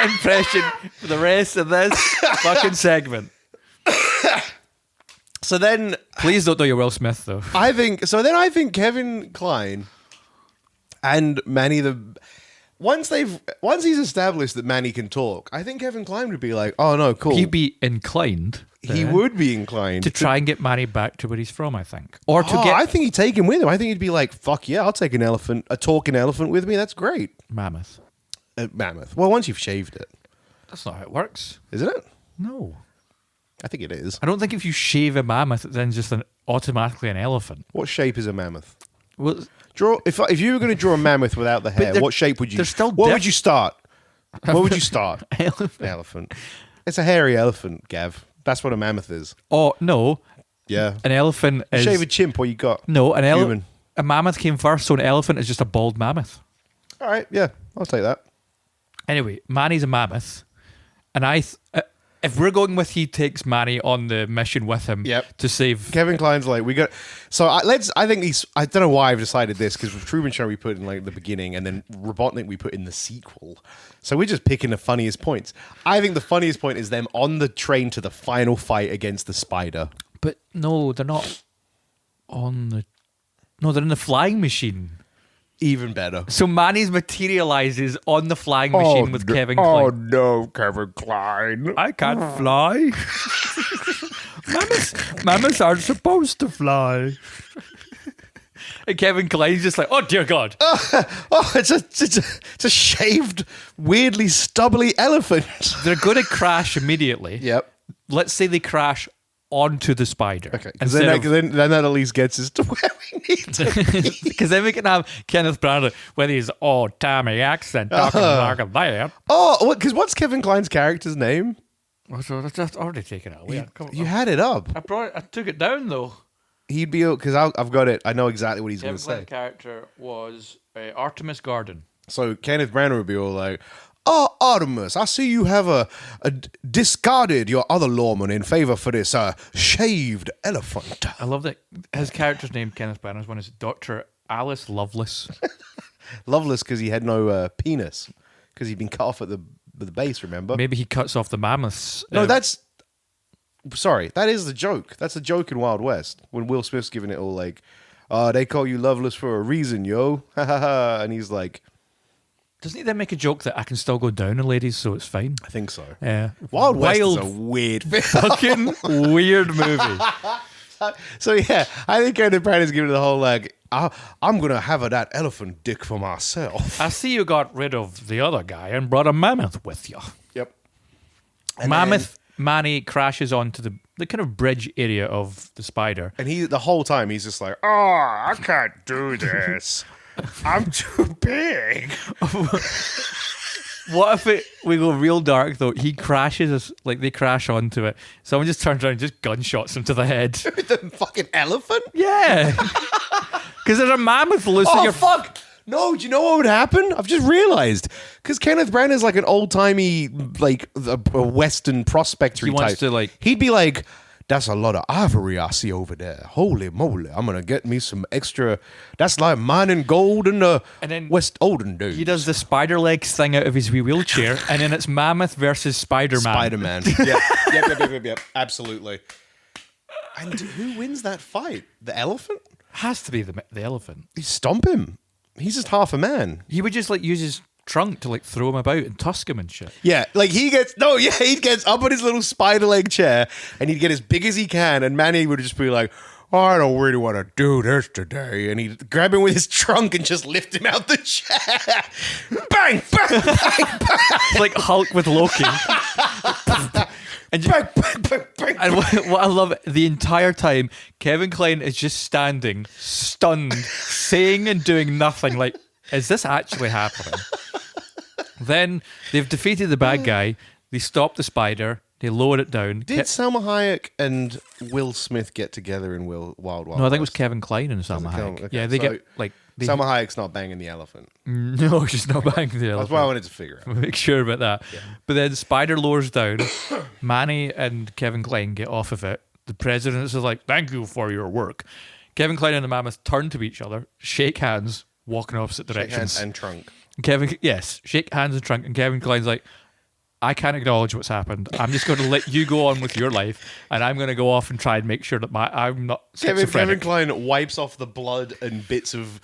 impression for the rest of this fucking segment. So then, Please don't do your Will Smith though. I think Kevin Kline and Manny once he's established that Manny can talk, I think Kevin Kline would be like, "Oh no, cool." He'd be inclined. He would be inclined to try and get Manny back to where he's from, I think, or to get I think he'd take him with him. I think he'd be like, "Fuck yeah, I'll take a talking elephant with me. That's great." mammoth. Mammoth. Well, once you've shaved it, That's not how it works. isn't it? No, I think it is. I don't think if you shave a mammoth, it's then just automatically an elephant. What shape is a mammoth? Well, Draw if you were going to draw a mammoth without the hair, they're- what shape would you? they're still What diff- would you start? What would you start? elephant. An elephant. It's a hairy elephant, Gav. That's what a mammoth is. Oh no, Yeah. an elephant is Shave a chimp. What you got? no an Human. elephant. A mammoth came first, so an elephant is just a bald mammoth. All right. Yeah, I'll take that. Anyway, Manny's a mammoth, and if we're going with he takes Manny on the mission with him Yep. to save. Kevin Kline's like, we got. So I think I don't know why I've decided this because Truman Show we put in like the beginning and then Robotnik we put in the sequel. So we're just picking the funniest points. I think the funniest point is them on the train to the final fight against the spider. But no, they're not on the. No, they're in the flying machine. Even better. So Manny's materializes on the flying machine with Kevin Kline. no, Kevin Kline. I can't fly. Mammoths aren't supposed to fly. And Kevin Kline's just like, oh dear God. Oh, it's a shaved, weirdly stubbly elephant. They're going to crash immediately. Yep. Let's say they crash onto the spider. Okay. Because then that at least gets us to where we need to. Because then we can have Kenneth Branagh with his old Tommy accent talking like that. Oh, because what's Kevin Kline's character's name? Oh, so that's just already taken out. Yeah, come on. You had it up. I took it down though. He'd be because I've got it. I know exactly what he's going Kevin to say. Kline's character was Artemis Garden. So Kenneth Branagh would be all like, "Oh, Artemis, I see you have a discarded your other lawman in favor for this shaved elephant." I love that his character's name, Kenneth Branagh's one, is Dr. Alice Lovelace. Loveless because he had no penis because he'd been cut off at the base. Remember? Maybe he cuts off the mammoths. No, that's. Sorry, that is the joke. That's the joke in Wild West when Will Smith's giving it all like, they call you Loveless for a reason, yo. Ha ha ha. And he's like, Doesn't he then make a joke that I can still go down on ladies, so it's fine? I think so. Yeah. Wild West is a weird film. fucking weird movie. So yeah, I think Kenneth Branagh's giving it the whole like, I'm gonna have that elephant dick for myself. I see you got rid of the other guy and brought a mammoth with you. Yep. Mammoth Manny crashes onto the kind of bridge area of the spider. And he the whole time he's just like, I can't do this. I'm too big. What if we go real dark though? He crashes, like they crash onto it. Someone just turns around and just gunshots him to the head. The fucking elephant? Yeah. Because there's a mammoth loose in Oh your fuck! No, do you know what would happen? I've just realized because Kenneth Branagh is like an old timey, like a Western prospectory He wants type. to, like- he'd be like, That's a lot of ivory I see over there. Holy moly. I'm going to get me some extra. That's like mining gold in the And then West Olden days. He does the spider legs thing out of his wee wheelchair, and then it's Mammoth versus Spider-Man. Spider-Man. Yep. Absolutely. And who wins that fight? The elephant? Has to be the elephant. You stomp him. He's just half a man. He would just like use his trunk to like throw him about and tusk him and shit. Yeah, like he gets up on his little spider leg chair and he'd get as big as he can, and Manny would just be like, oh, I don't really want to do this today. And he'd grab him with his trunk and just lift him out the chair. Bang, bang, bang, bang. It's like Hulk with Loki. And, Bang, bang, bang, bang. and what I love, the entire time, Kevin Kline is just standing, stunned, saying and doing nothing. Like, is this actually happening? Then they've defeated the bad guy. They stop the spider. They lower it down. Did Salma Hayek and Will Smith get together in Wild Wild No, I think it was West? Kevin Kline and Salma Hayek. Okay, Yeah, they so get like... They, Salma Hayek's not banging the elephant. no, she's not banging the That's elephant. what I wanted to figure out. Make sure about that. Yeah. But then Spider lowers down. Manny and Kevin Kline get off of it. The president is like, thank you for your work. Kevin Kline and the Mammoth turn to each other, shake hands, walk in opposite Shake directions. hands and trunk. Shake hands and trunk. And Kevin Kline's like, I can't acknowledge what's happened. I'm just going to let you go on with your life, and I'm going to go off and try and make sure that I'm not Kevin schizophrenic. Kline wipes off the blood and bits of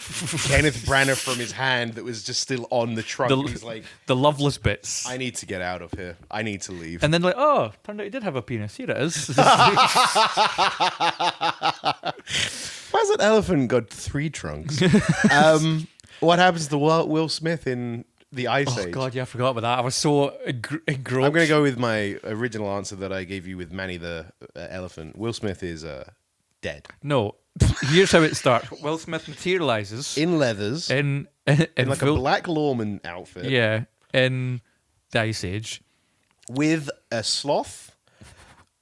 Kenneth Branagh from his hand that was just still on the trunk. He's like, the loveless bits. I need to get out of here. I need to leave. And then like, oh, turned out he did have a penis. Here it is. Why's that elephant got 3 trunks? What happens to Will Smith in the Ice Age? Oh God, yeah, I forgot about that. I was so engrossed. I'm going to go with my original answer that I gave you with Manny the elephant. Will Smith is dead. No, here's how it starts. Will Smith materializes In leathers. in like full- a black lawman outfit. yeah, in the Ice Age. With a sloth,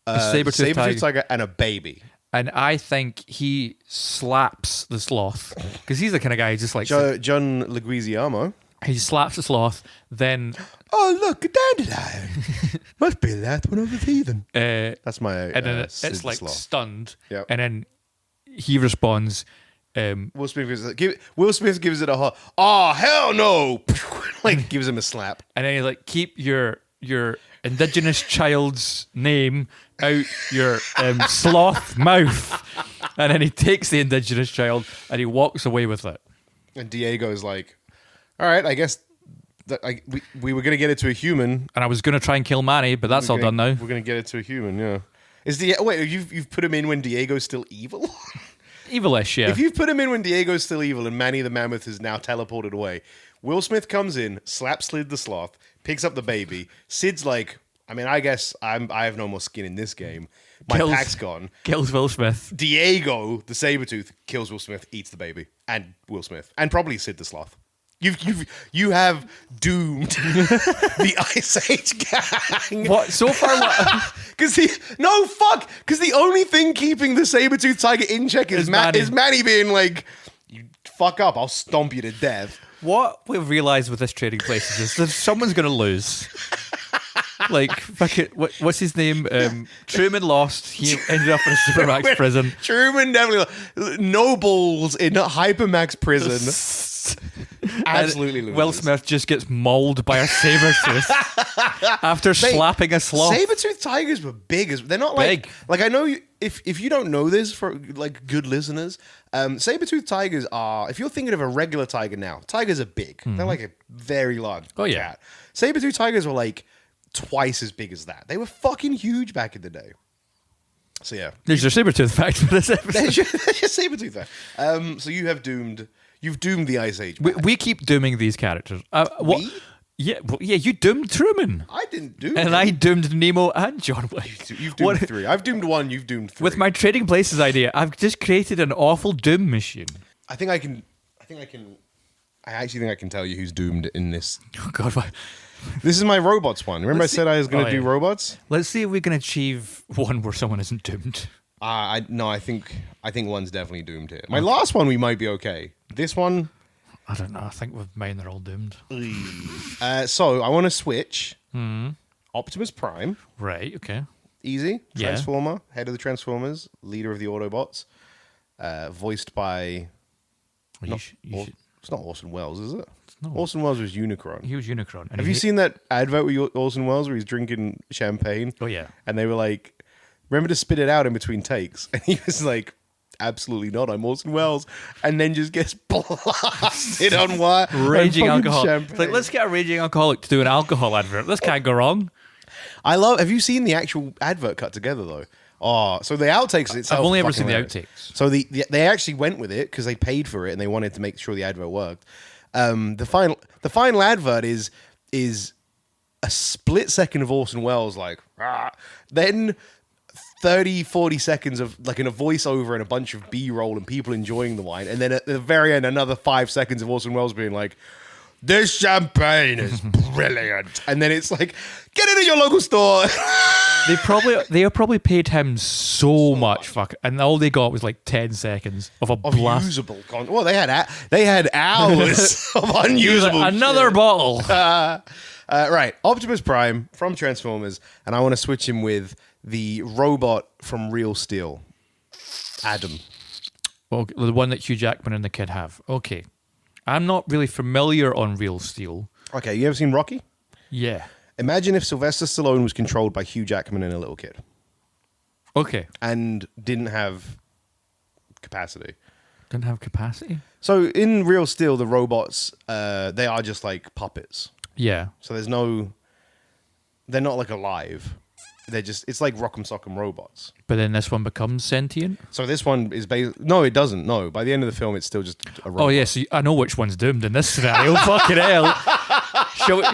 A saber-toothed tiger, and a baby. And I think he slaps the sloth because he's the kind of guy who just like John Leguizamo. he slaps the sloth. Then Oh, look, a dandelion. Must be that one of the heathen. That's my and then it's Sid the like Sloth. stunned. Yep. And then he responds. Will Smith gives it a oh, hell no. Like, gives him a slap. And then he's like, keep your indigenous child's name out your sloth mouth. And then he takes the indigenous child and he walks away with it. And Diego's like, all right, I guess we were going to get it to a human. And I was going to try and kill Manny, but that's all done now. We're going to get it to a human, yeah. Wait, you've put him in when Diego's still evil? Evilish, yeah. If you've put him in when Diego's still evil and Manny the Mammoth is now teleported away, Will Smith comes in, slaps Sid the Sloth, picks up the baby. Sid's like, I mean, I guess I have no more skin in this game. My pack's gone. Kills Will Smith. Diego, the Sabretooth, kills Will Smith, eats the baby, and Will Smith, and probably Sid the Sloth. You have doomed the Ice Age gang. What? So far, what? Because the only thing keeping the Sabretooth tiger in check is Manny being like, you fuck up, I'll stomp you to death. What we've realised with this trading places is that someone's going to lose. Like, fuck it, what's his name? Truman lost. He ended up in a Supermax prison. Truman definitely no balls in a Hypermax prison. Absolutely loses. Will Smith just gets mauled by a saber-tooth after slapping a sloth. Saber-tooth tigers were big. They're not Big. Like I know if you don't know this for like good listeners, saber-tooth tigers are, if you're thinking of a regular tiger now, tigers are big. They're like a very large cat. Saber-tooth tigers were like twice as big as that. They were fucking huge back in the day. So yeah. There's your saber-tooth fact for this episode. That's your saber-tooth fact. So you've doomed the Ice Age. We keep dooming these characters. We? Yeah, you doomed Truman. I didn't doom And him. I doomed Nemo and John Wick. You've doomed 3. I've doomed 1, you've doomed 3. With my trading places idea, I've just created an awful doom machine. I actually think I can tell you who's doomed in this. Oh God, what? This is my robots one. Remember Let's I said I was going to see- do robots? Let's see if we can achieve one where someone isn't doomed. I think one's definitely doomed here. My last one we might be okay. This one, I don't know. I think with mine they're all doomed. so I want to switch Optimus Prime Right. Okay. Easy. Yeah. Transformer, head of the Transformers, leader of the Autobots, voiced by. It's not Orson Welles, is it? No. Orson Welles was Unicron. He was Unicron. And Have you seen that advert with Orson Welles where he's drinking champagne? Oh, yeah. And they were like, remember to spit it out in between takes. And he was like, absolutely not. I'm Orson Welles. And then just gets blasted on wire. Raging alcoholic. Champagne. It's like, let's get a raging alcoholic to do an alcohol advert. This can't go wrong. Have you seen the actual advert cut together though? Oh, so the outtakes itself. I've only ever fucking seen the hilarious. outtakes. So they actually went with it because they paid for it and they wanted to make sure the advert worked. The final advert is a split second of Orson Welles like, "Rah." Then 30, 40 seconds of like in a voiceover and a bunch of B-roll and people enjoying the wine, and then at the very end another 5 seconds of Orson Welles being like, this champagne is brilliant. And then it's like, get it at your local store. They probably paid him so much, and all they got was like 10 seconds of blast. Usable content. Well, they had hours of unusable. Another shit. bottle. Right, Optimus Prime from Transformers, and I want to switch him with the robot from Real Steel, Adam. Well, the one that Hugh Jackman and the kid have. Okay. I'm not really familiar on Real Steel. Okay, you ever seen Rocky? Yeah. Imagine if Sylvester Stallone was controlled by Hugh Jackman and a little kid, Okay. and didn't have capacity. Didn't have capacity? So in Real Steel, the robots, they are just like puppets. Yeah. So they're not like alive. It's like Rock'em Sock'em robots. But then this one becomes sentient? So this one is no, it doesn't. No, by the end of the film, it's still just a robot. Oh, yeah, so I know which one's doomed in this scenario. Fucking hell.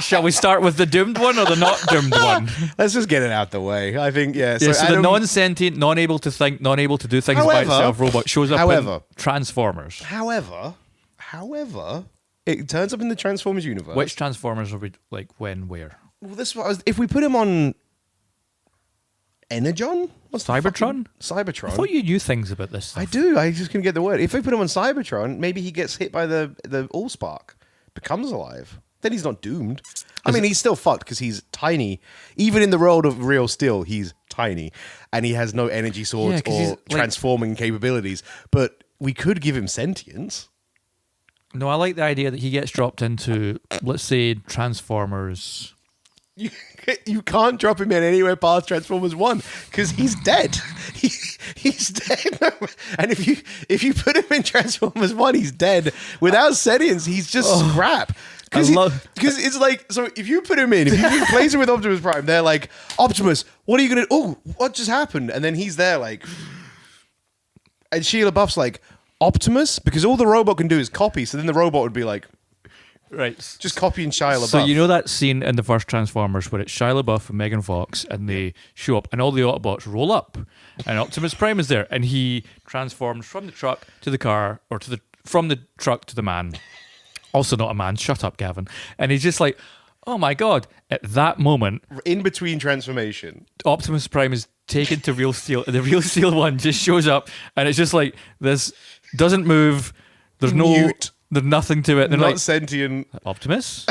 Shall we start with the doomed one or the not doomed one? Let's just get it out the way. I think, yeah. So Adam, the non-sentient, non-able to think, non-able to do things by itself robot shows up in Transformers. However, it turns up in the Transformers universe. Which Transformers are we, like, when, where? Well, if we put him on Energon? Cybertron? Cybertron. I thought you knew things about this stuff. I do. I just couldn't get the word. If we put him on Cybertron, maybe he gets hit by the Allspark, becomes alive. Then he's not doomed. I mean, he's still fucked because he's tiny. Even in the world of Real Steel, he's tiny. And he has no energy swords or transforming capabilities. But we could give him sentience. No, I like the idea that he gets dropped into, let's say, Transformers. You can't drop him in anywhere past Transformers 1 because he's dead. He's dead. And if you put him in Transformers 1, he's dead. Without sentience, he's just scrap. Because it's like, so if you put him in, if you replace him with Optimus Prime, they're like, Optimus, what are you going to, oh, what just happened? And then he's there like, and Sheila Buff's like, Optimus? Because all the robot can do is copy. So then the robot would be like, right, just copying Shia LaBeouf. So you know that scene in the first Transformers where it's Shia LaBeouf and Megan Fox and they show up and all the Autobots roll up and Optimus Prime is there and he transforms from the truck to the car or from the truck to the man. Also not a man. Shut up, Gavin. And he's just like, oh my God. At that moment, in between transformation, Optimus Prime is taken to Real Steel and the Real Steel one just shows up and it's just like this doesn't move. There's Mute. There's nothing to it. They're not like, sentient. Optimus?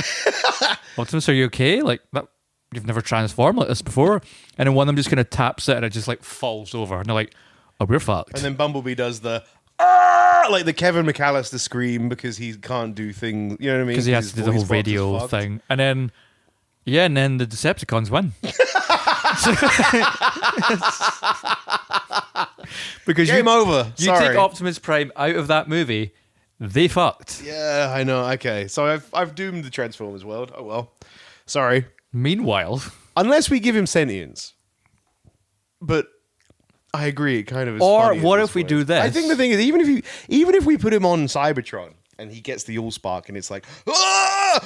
Optimus, are you okay? Like, that, you've never transformed like this before. And then one of them just kind of taps it and it just like falls over. And they're like, oh, we're fucked. And then Bumblebee does the, like the Kevin McAllister scream because he can't do things, you know what I mean? Because he has to do the whole radio thing. And then, and then the Decepticons win. Because Game over. You Sorry. take Optimus Prime out of that movie, they fucked. Yeah, I know. Okay. So I've doomed the Transformers world. Oh, well. Sorry. Meanwhile, unless we give him sentience. But I agree, it kind of is or funny what at if we point. do this? I think the thing is, even if we put him on Cybertron and he gets the Allspark and it's like, I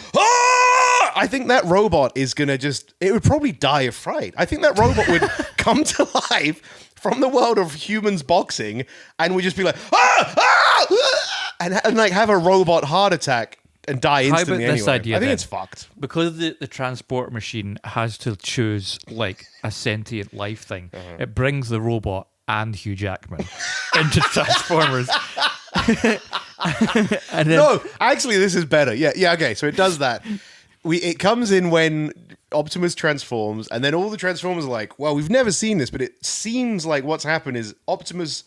think that robot is going to it would probably die of fright. I think that robot would come to life from the world of humans boxing and would just be like, and like have a robot heart attack and die instantly. How about this anyway. idea I think then? it's fucked. Because the transport machine has to choose like a sentient life thing. It brings the robot and Hugh Jackman into Transformers. And then, No, actually, this is better. Yeah, okay. So it does that. It comes in when Optimus transforms, and then all the Transformers are like, well, we've never seen this, but it seems like what's happened is Optimus'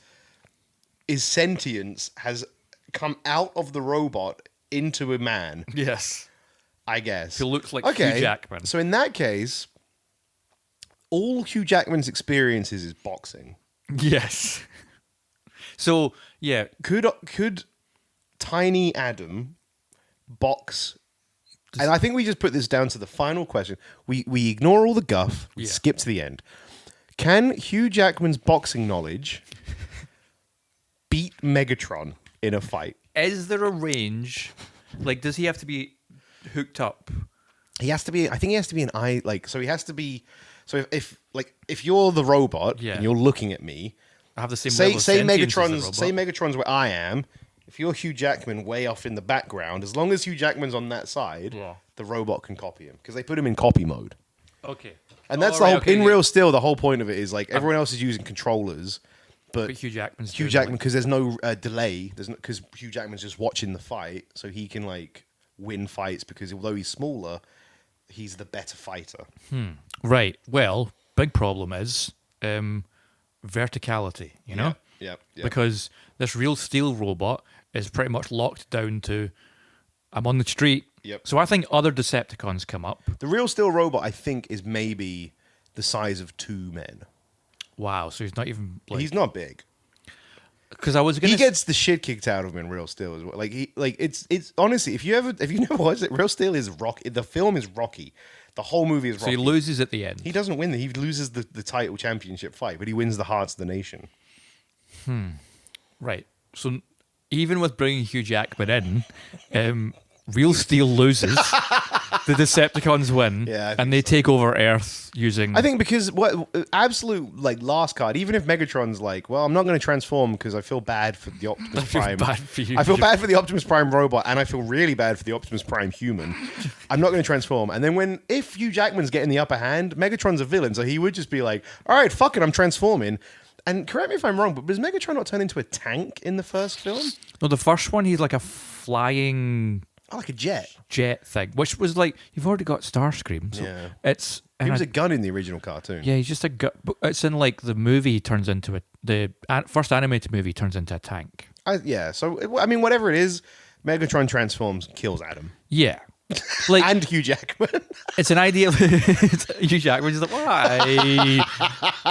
sentience has come out of the robot into a man, Yes. I guess. He looks like Hugh Jackman. So in that case, all Hugh Jackman's experiences is boxing. Yes. So, yeah. Could Tiny Adam box? And I think we just put this down to the final question. We ignore all the guff. We skip to the end. Can Hugh Jackman's boxing knowledge beat Megatron in a fight? Is there a range? Like, does he have to be hooked up? He has to be. I think he has to be an eye. Like, so he has to be. So if you're the robot and you're looking at me, I have the same. Say Megatron's where I am. If you're Hugh Jackman way off in the background, as long as Hugh Jackman's on that side, the robot can copy him because they put him in copy mode. Okay. And that's the whole. In Real Steel, the whole point of it is like everyone else is using controllers, but Hugh Jackman because there's no delay. Because Hugh Jackman's just watching the fight, so he can like win fights because although he's smaller, he's the better fighter. Right. Well, big problem is verticality. You know. Yeah. Because this Real Steel robot is pretty much locked down to I'm on the street. Yep. So I think other Decepticons come up. The Real Steel robot, I think, is maybe the size of 2 men. Wow. So he's not even. Like, He's not big. Because I was gonna. He gets the shit kicked out of him in Real Steel as well. It's honestly, if you never watched it, Real Steel is rocky. The film is rocky. The whole movie is rocky. So he loses at the end. He doesn't win. He loses the title championship fight, but he wins the Hearts of the Nation. Right. So even with bringing Hugh Jackman in, Real Steel loses. The Decepticons win, and they take over Earth using. I think because what absolute like last card. Even if Megatron's like, well, I'm not going to transform because I feel bad for the Optimus Prime. Bad for you. I feel bad for the Optimus Prime robot, and I feel really bad for the Optimus Prime human. I'm not going to transform. And then if Hugh Jackman's getting the upper hand, Megatron's a villain, so he would just be like, all right, fuck it, I'm transforming. And correct me if I'm wrong, but does Megatron not turn into a tank in the first film? No, the first one he's like a flying. Oh, like a jet thing, which was like you've already got Starscream. So it's he was a gun in the original cartoon. Yeah, he's just a gun. It's in like the movie turns into the first animated movie turns into a tank. So I mean, whatever it is, Megatron transforms, kills Adam. Yeah, like and Hugh Jackman. It's an idea. Hugh Jackman's like, why?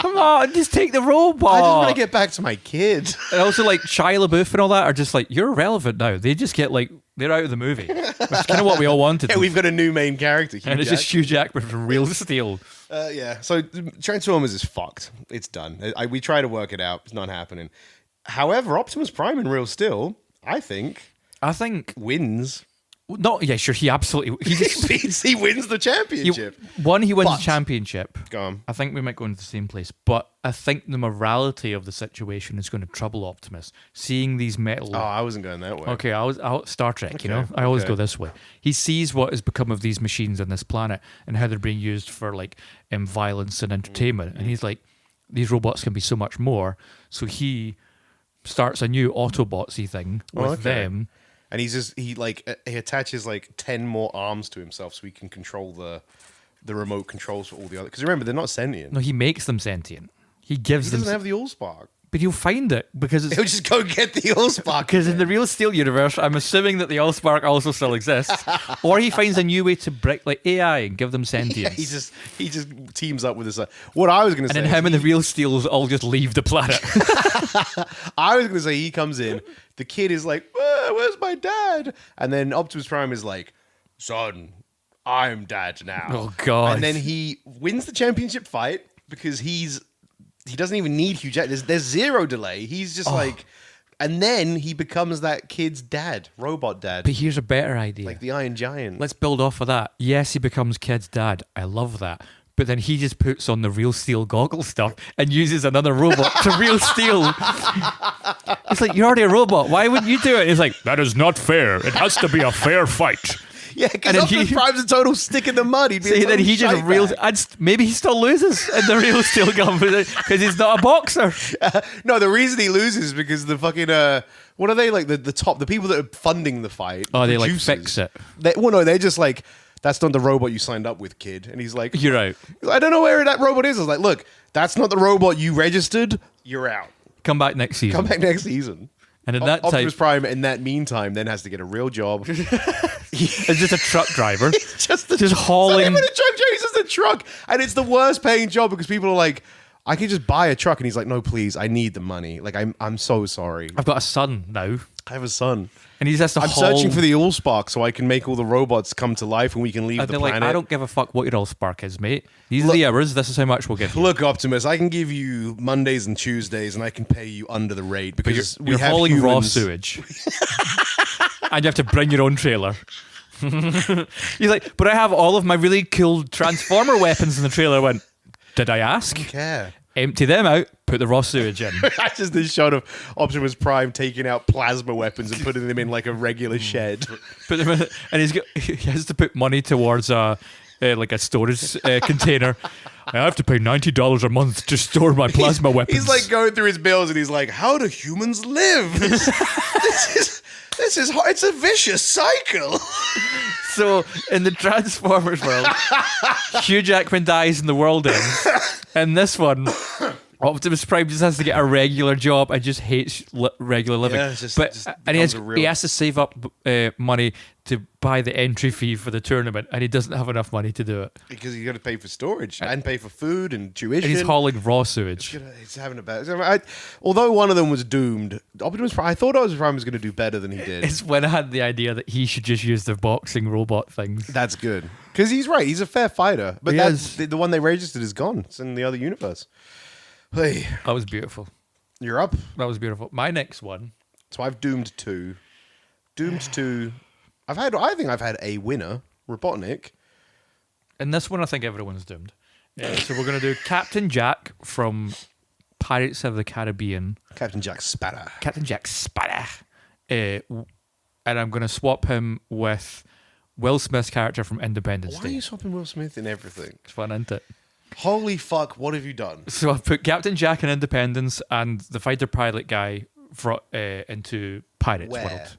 Come on, just take the robot. I just want to get back to my kid. And also, like Shia LaBeouf and all that are just like, you're irrelevant now. They just get like. They're out of the movie, which is kind of what we all wanted. Yeah, we've got a new main character, Hugh and it's just Hugh Jackman from Real Steel. So Transformers is fucked. It's done. We try to work it out. It's not happening. However, Optimus Prime in Real Steel, I think wins. No, yeah, sure. He absolutely he wins the championship. He wins the championship. Go on. I think we might go into the same place, but I think the morality of the situation is going to trouble Optimus. Seeing these metal. Oh, I wasn't going that way. Okay, Star Trek. You know, I always go this way. He sees what has become of these machines on this planet and how they're being used for like violence and entertainment, and he's like, these robots can be so much more. So he starts a new Autobotsy thing with them. And he attaches like 10 more arms to himself so he can control the remote controls for all the other. Because remember, they're not sentient. No, he makes them sentient. He gives them. He doesn't have the Allspark. But you'll find it because he'll just go get the Allspark. Because in the Real Steel universe, I'm assuming that the Allspark also still exists, or he finds a new way to break like AI and give them sentience. Yeah, he just teams up with this. What I was going to say, and then him and the Real Steels all just leave the planet. I was going to say he comes in. The kid is like, "Where's my dad?" And then Optimus Prime is like, "Son, I'm dad now." Oh God! And then he wins the championship fight because he doesn't even need Hugh Jackman. There's zero delay. He's just like, and then he becomes that kid's dad, robot dad. But here's a better idea. Like the Iron Giant. Let's build off of that. Yes, he becomes kid's dad. I love that. But then he just puts on the Real Steel goggle stuff and uses another robot to Real Steel. It's like, you're already a robot. Why wouldn't you do it? It's like, that is not fair. It has to be a fair fight. Yeah, because Optimus Prime's a total stick in the mud. He'd be then he just maybe he still loses in the Real Steel gun because he's not a boxer. No, the reason he loses is because the fucking what are they like the people that are funding the fight? Oh, they like fix it. They're just like that's not the robot you signed up with, kid. And he's like, You're out. I don't know where that robot is. I was like, look, that's not the robot you registered. You're out. Come back next season. Come back next season. And in that time, Optimus Prime, in that meantime, then has to get a real job. it's just a truck driver. just hauling. It's not even a truck driver. He's just a truck, and it's the worst paying job because people are like, I can just buy a truck, and he's like, no, please, I need the money. Like, I'm so sorry. I've got a son now, I have a son. and he has to. I'm searching for the Allspark so I can make all the robots come to life and we can leave And the they're planet. like, I don't give a fuck what your Allspark is, mate. These are the hours. This is how much we'll give you. Look, Optimus, I can give you Mondays and Tuesdays, and I can pay you under the rate But because you're have hauling raw humans. sewage, and you have to bring your own trailer. He's like, but I have all of my really cool Transformer weapons in the trailer. I went, did I ask? Yeah. Empty them out, put the raw sewage in. That's just this shot of Optimus Prime taking out plasma weapons and putting them in like a regular shed. Put them in, and he has to put money towards like a storage container. I have to pay $90 a month to store my plasma weapons. He's like going through his bills and he's like, how do humans live? This is hard. It's a vicious cycle. So in the Transformers world, Hugh Jackman dies and the world ends. And this one, Optimus Prime just has to get a regular job and just hates regular living. Yeah, it's just- but just and becomes a real- he has to save up money to buy the entry fee for the tournament, and he doesn't have enough money to do it. Because you got to pay for storage and pay for food and tuition. And he's hauling raw sewage. He's having a bad. Although one of them was doomed, Optimus Prime. I thought Optimus Prime was going to do better than he did. It's when I had the idea that he should just use the boxing robot things. That's good because he's right. He's a fair fighter, but He that's is. the one they registered is gone. It's in the other universe. Hey, That was beautiful. you're up. That was beautiful. My next one. So I've doomed two. Doomed two. I think I've had a winner, Robotnik. And this one, I think everyone's doomed. So we're going to do Captain Jack from Pirates of the Caribbean. Captain Jack Sparrow. Captain Jack Sparrow. And I'm going to swap him with Will Smith's character from Independence Why are Day. you swapping Will Smith in everything? It's fun, isn't it? Holy fuck, what have you done? So I've put Captain Jack in Independence and the fighter pilot guy into Pirates Where? World.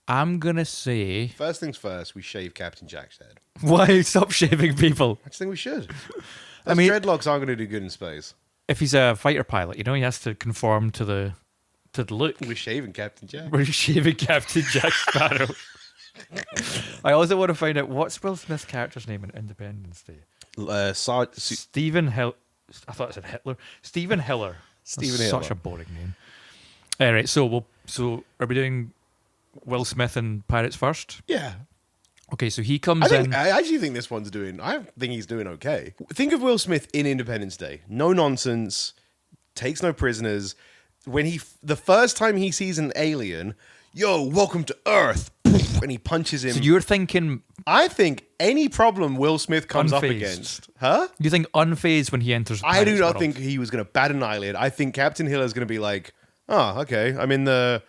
I'm going to say... First things first, we shave Captain Jack's head. Why stop shaving people? I just think we should. I mean- dreadlocks aren't going to do good in space. If he's a fighter pilot, he has to conform to the look. We're shaving Captain Jack. We're shaving Captain Jack Sparrow. I also want to find out what's Will Smith's character's name in Independence Day. Stephen I thought it said Hitler. Stephen Hiller. Stephen That's Hiller. Such a boring name. All right, so are we doing Will Smith and Pirates first? Yeah. Okay, so he comes in. I actually think this one's doing. I think he's doing okay. Think of Will Smith in Independence Day. No nonsense. Takes no prisoners. When the first time he sees an alien, yo, welcome to Earth, and he punches him. So you're thinking? I think any problem Will Smith comes up Unfazed. against, huh? You think unfazed when he enters? I do Pirates not World? think he was going to bat an eyelid. I think Captain Hill is going to be like, oh, okay, I'm in the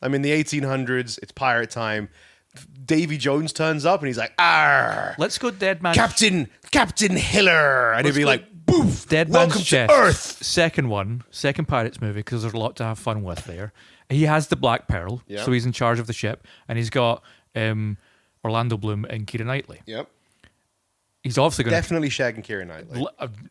1800s. It's pirate time. Davy Jones turns up and he's like, "Arr, Let's go Dead Man. Captain Hiller," and he'd be go like, "Boof, Dead welcome Man's to Chest. Earth." Second Pirates movie, because there's a lot to have fun with there. He has the Black Pearl, Yeah. so he's in charge of the ship, and he's got Orlando Bloom and Keira Knightley. Yep, He's obviously going definitely shagging Keira Knightley.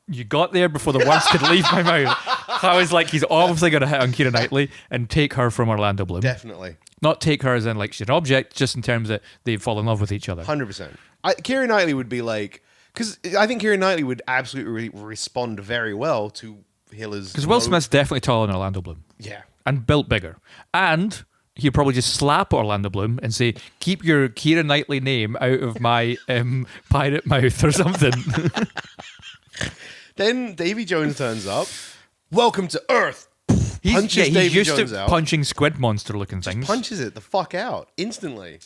You got there before the words could leave my mouth. I was like, he's obviously going to hit on Keira Knightley and take her from Orlando Bloom. Definitely, Not take her as in like she's an object, just in terms that they fall in love with each other. 100%. Keira Knightley would be like, because I think Keira Knightley would absolutely respond very well to Hiller's. Because Will Smith's definitely taller than Orlando Bloom. yeah. And built bigger. And he'd probably just slap Orlando Bloom and say, keep your Keira Knightley name out of my pirate mouth or something. Then Davy Jones turns up. Welcome to Earth. Punches he's Davy used Jones to out. punching squid monster looking things. Punches it the fuck out instantly.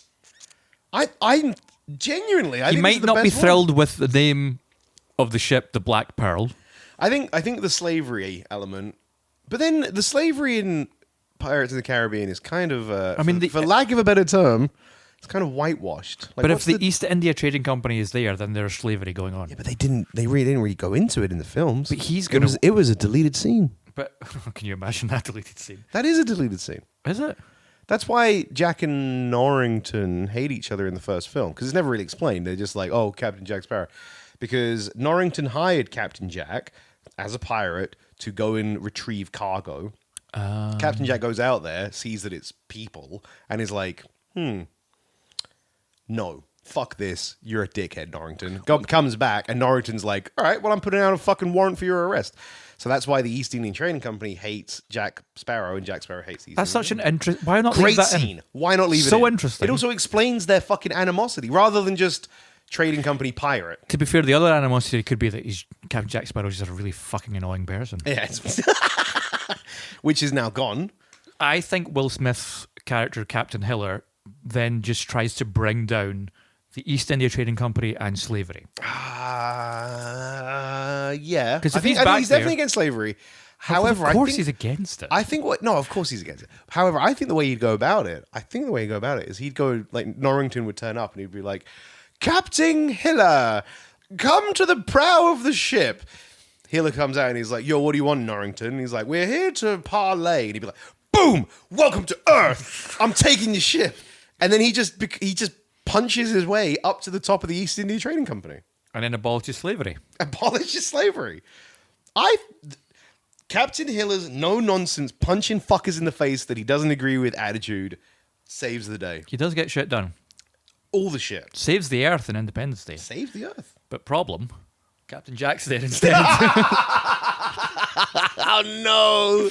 I'm genuinely. I He think might this is the not be best one. thrilled with the name of the ship, the Black Pearl. I think the slavery element, but then the slavery in Pirates of the Caribbean is kind of, for lack of a better term, it's kind of whitewashed. Like, But if what's the East India Trading Company is there, then there's slavery going on. yeah, but they really didn't go into it in the films. But he's gonna. It was a deleted scene. But can you imagine that deleted scene? That is a deleted scene. Is it? That's why Jack and Norrington hate each other in the first film, because it's never really explained. They're just like, oh, Captain Jack Sparrow. Because Norrington hired Captain Jack as a pirate to go and retrieve cargo. Captain Jack goes out there, sees that it's people, and is like, no, fuck this. You're a dickhead, Norrington. Comes back, and Norrington's like, all right, well, I'm putting out a fucking warrant for your arrest. So that's why the East Indian Trading Company hates Jack Sparrow, and Jack Sparrow hates the East That's Indian such an interest. Why not leave Great that scene. in? Why not leave it in? So interesting. It also explains their fucking animosity, rather than just trading company pirate. To be fair, the other animosity could be that Captain Jack Sparrow's just a really fucking annoying person. Yeah, which is now gone. I think Will Smith's character, Captain Hiller, then just tries to bring down the East India Trading Company and slavery. Yeah. 'Cause if I think he's back he's there- definitely against slavery. However, of course I think, he's against it. I think of course he's against it. However, I think the way he'd go about it, is he'd go, like, Norrington would turn up and he'd be like, Captain Hiller, come to the prow of the ship. Hiller comes out and he's like, yo, what do you want, Norrington? And he's like, we're here to parlay. And he'd be like, boom, welcome to Earth. I'm taking your ship. And then he just punches his way up to the top of the East India Trading Company. And then abolishes slavery. Abolishes slavery. Captain Hiller's no-nonsense punching fuckers in the face that he doesn't agree with attitude saves the day. He does get shit done. All the shit. Saves the Earth in Independence Day. Save the Earth. But problem, Captain Jack's there instead. Oh, no.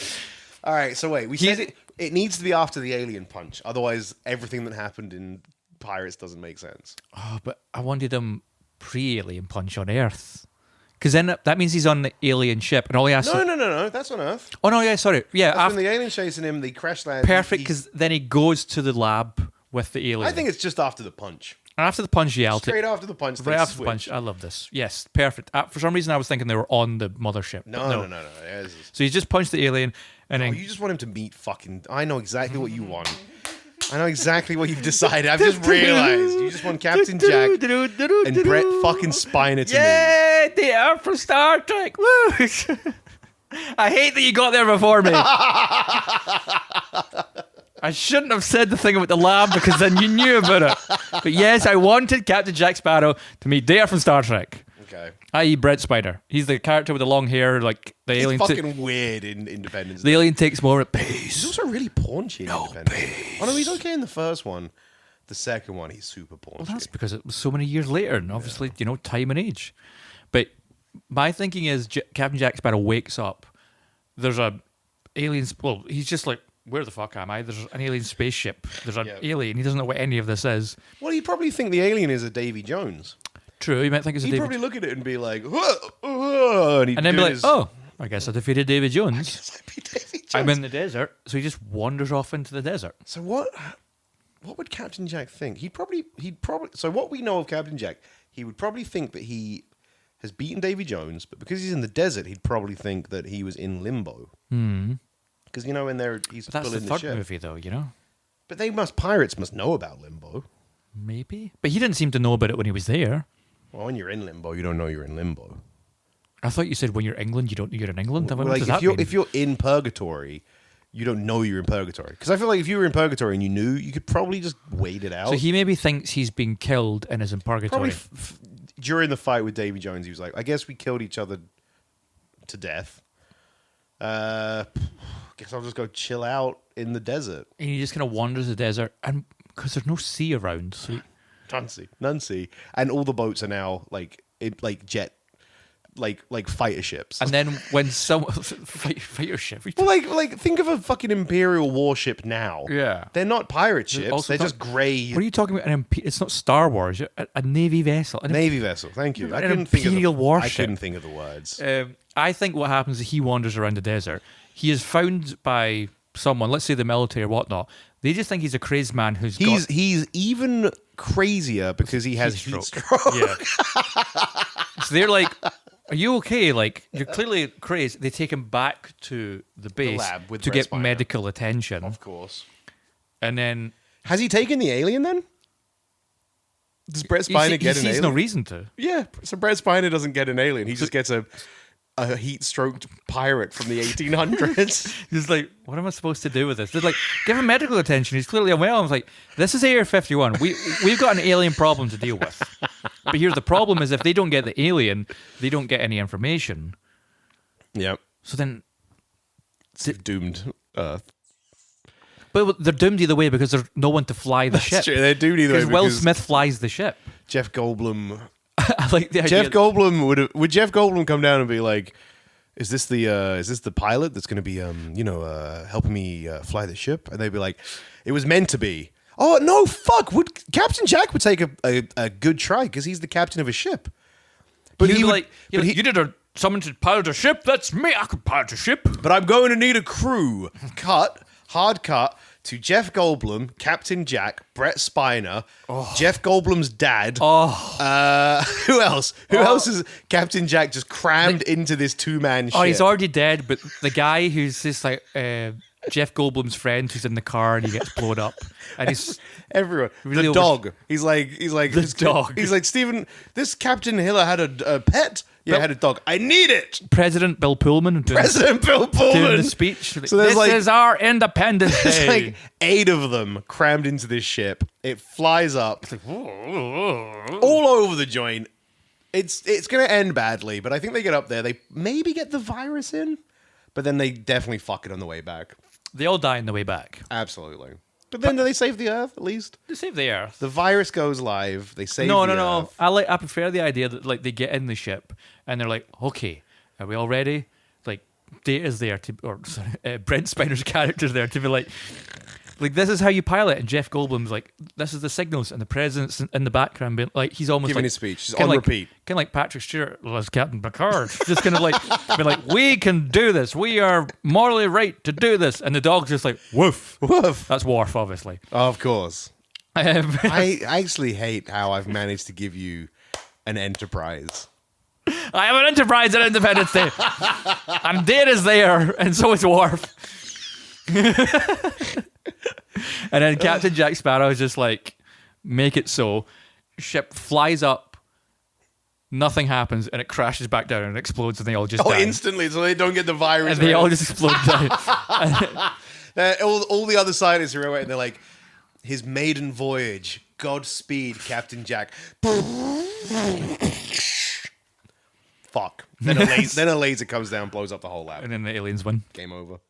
All right, so wait. We said it needs to be after the alien punch. Otherwise, everything that happened in Pirates doesn't make sense. Oh, but I wanted him pre-alien punch on Earth. Because then that means he's on the alien ship, and all he has to... No. That's on Earth. Oh, no, yeah, sorry. Yeah, That's when the alien's chasing him, they crash land. perfect, because then he goes to the lab with the alien. I think it's just after the punch. And after the punch, yeah, I'll take... Straight after the punch, they Right after the switch. punch. I love this. Yes, perfect. For some reason, I was thinking they were on the mothership. but No. Yeah, So he's just punched the alien, and Oh, then... you just want him to meet fucking... I know exactly what you want. I know exactly what you've decided. I've just realized. You just want Captain Jack and Brett fucking Spiner to meet. Yeah, they are from Star Trek. Woo! I hate that you got there before me. I shouldn't have said the thing about the lab because then you knew about it. But yes, I wanted Captain Jack Sparrow to meet Data from Star Trek. Okay. I.e. Brett Spiner. He's the character with the long hair, like the It's alien. fucking weird in Independence The Day. alien takes more at He's pace. also really paunchy in Independence Day. Oh no, he's okay in the first one. The second one, he's super paunchy. Well, that's because it was so many years later, and obviously, time and age. But my thinking is, Captain Jack Sparrow wakes up. There's a alien. Well, he's just like, where the fuck am I? There's an alien spaceship. There's an alien. He doesn't know what any of this is. Well, you probably think the alien is a Davy Jones. True, you might think it's a He'd David. probably look at it and be like, whoa, and, And then be like, oh, I guess I defeated David Jones. I'd be Davy Jones. I'm in the desert. So he just wanders off into the desert. So what would Captain Jack think? He'd probably. So what we know of Captain Jack, he would probably think that he has beaten Davy Jones, but because he's in the desert, he'd probably think that he was in limbo. Because in there, he's But that's still the in third ship. movie, though, But pirates must know about limbo. Maybe. But he didn't seem to know about it when he was there. Well, when you're in limbo, you don't know you're in limbo. I thought you said when you're England, you don't know you're in England. What Like does that mean? if you're in purgatory, you don't know you're in purgatory. Because I feel like if you were in purgatory and you knew, you could probably just wait it out. So he maybe thinks he's been killed and is in purgatory. probably during the fight with Davy Jones, he was like, "I guess we killed each other to death. Guess I'll just go chill out in the desert." And he just kind of wanders the desert, and because there's no sea around, so None see, and all the boats are now like jet, like fighter ships. and then when someone fighter ship, well, like think of a fucking Imperial warship now. Yeah. they're not pirate ships. also They're not- just grey. what are you talking about? It's not Star Wars. A navy vessel. Navy vessel. Thank you. I An couldn't think of Imperial I warship. couldn't think of the words. I think what happens is he wanders around the desert. He is found by someone, let's say the military or whatnot. They just think he's a crazed man who's He's even crazier because he has heat stroke. Yeah. So they're like, "Are you okay? Like, you're clearly crazy." They take him back to the base lab with to Brett get Spiner. medical attention, Of course. and then Has he taken the alien then? Does Brett Spiner he get an sees alien? no reason to. Yeah, so Brett Spiner doesn't get an alien. He just gets a a heat-stroked pirate from the 1800s. He's like, what am I supposed to do with this? They're like, give him medical attention. He's clearly unwell. I was like, this is Area 51. We've got an alien problem to deal with. But here's the problem is if they don't get the alien, they don't get any information. Yep. So then... It's doomed Earth. But they're doomed either way because there's no one to fly the ship. True. They're doomed either way Because Will Smith flies the ship. Jeff Goldblum... I like the idea. Jeff Goldblum would Jeff Goldblum come down and be like, is this the pilot that's going to be helping me fly the ship? And they'd be like, it was meant to be. Oh no, fuck! Captain Jack would take a good try because he's the captain of a ship. But He'd be like, you did someone to pilot a ship. That's me. I could pilot a ship. But I'm going to need a crew. Hard cut to Jeff Goldblum, Captain Jack, Brett Spiner, Jeff Goldblum's dad. Who else? Who else is Captain Jack just crammed into this two-man ship? Oh, he's already dead. But the guy who's just like Jeff Goldblum's friend who's in the car and he gets blown up, and he's everyone. Really the dog. He's like the dog. He's like, Stephen. This Captain Hiller had a pet. Yeah, had a dog. I need it. President Bill Pullman. Doing the speech. So there's this is our Independence There's Day. like 8 of them crammed into this ship. It flies up all over the joint. It's going to end badly, but I think they get up there. They maybe get the virus in, but then they definitely fuck it on the way back. They all die on the way back. Absolutely. But then do they save the Earth at least? They save the Earth. The virus goes live. They save the No. Earth. I prefer the idea that like they get in the ship and they're like, okay, are we all ready? Like Data's there Brent Spiner's character's there to be like this is how you pilot, and Jeff Goldblum's like, this is the signals, and the president's in the background being like, he's almost Giving like his speech. He's on repeat. Kind of like Patrick Stewart as Captain Picard, just kind of like be like, we can do this. We are morally right to do this, and the dog's just like, woof, Woof. That's Worf, obviously. Of course. I actually hate how I've managed to give you an Enterprise. I have an Enterprise at Independence Day. And Data's there, and so is Worf. And then Captain Jack Sparrow is just like, make it so. Ship flies up, nothing happens, and it crashes back down and explodes, and they all just die. Instantly, so they don't get the virus. And they all just explode down. all the other scientists are away, and they're like, his maiden voyage, Godspeed, Captain Jack. Fuck. Then a laser comes down, blows up the whole lab. And then the aliens win. Game over.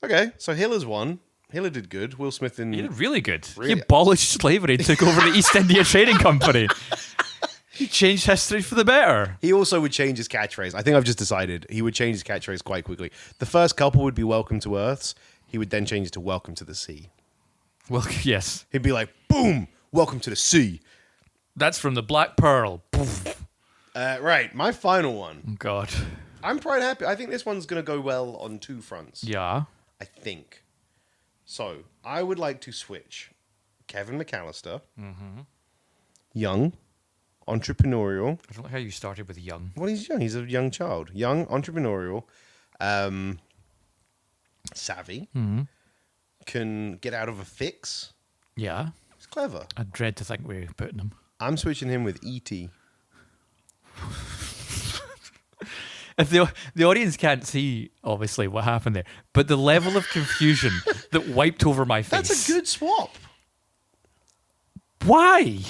Okay, so Hiller's won. Hiller did good. Will Smith He did in... really good. Really? He abolished slavery and took over the East India Trading Company. He changed history for the better. He also would change his catchphrase. I think I've just decided he would change his catchphrase quite quickly. The first couple would be Welcome to Earths. He would then change it to Welcome to the Sea. Well, yes. He'd be like, boom, welcome to the sea. That's from the Black Pearl. Right, my final one. Oh, God. I'm quite happy. I think this one's going to go well on 2 fronts. Yeah. I think. So, I would like to switch Kevin McAllister, young, entrepreneurial. I don't like how you started with young. Well, he's young. He's a young child. Young, entrepreneurial, savvy, can get out of a fix. Yeah. He's clever. I dread to think where you're putting him. I'm switching him with E.T. If the audience can't see, obviously, what happened there, but the level of confusion that wiped over my face. That's a good swap. Why?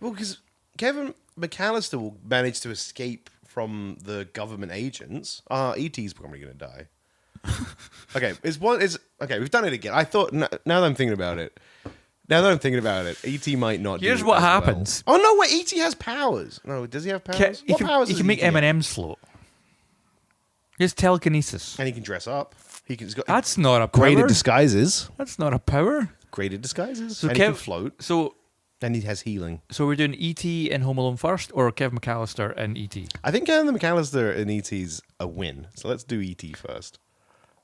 Well, because Kevin McAllister will manage to escape from the government agents. E.T.'s probably going to die. Okay, okay, we've done it again. I thought, now that I'm thinking about it, E.T. might not do Here's what as well. happens. Oh, no, wait, E.T. has powers. No, does he have powers? He What powers he does can make E.T. have? M&M's float. He has telekinesis. And he can dress up. He's got That's not a power. graded disguises. That's not a power. Graded disguises. So And he can float. So And he has healing. we're doing E.T. and Home Alone first, or Kevin McAllister and E.T.? I think Kevin McAllister and E.T.'s a win. So let's do E.T. first.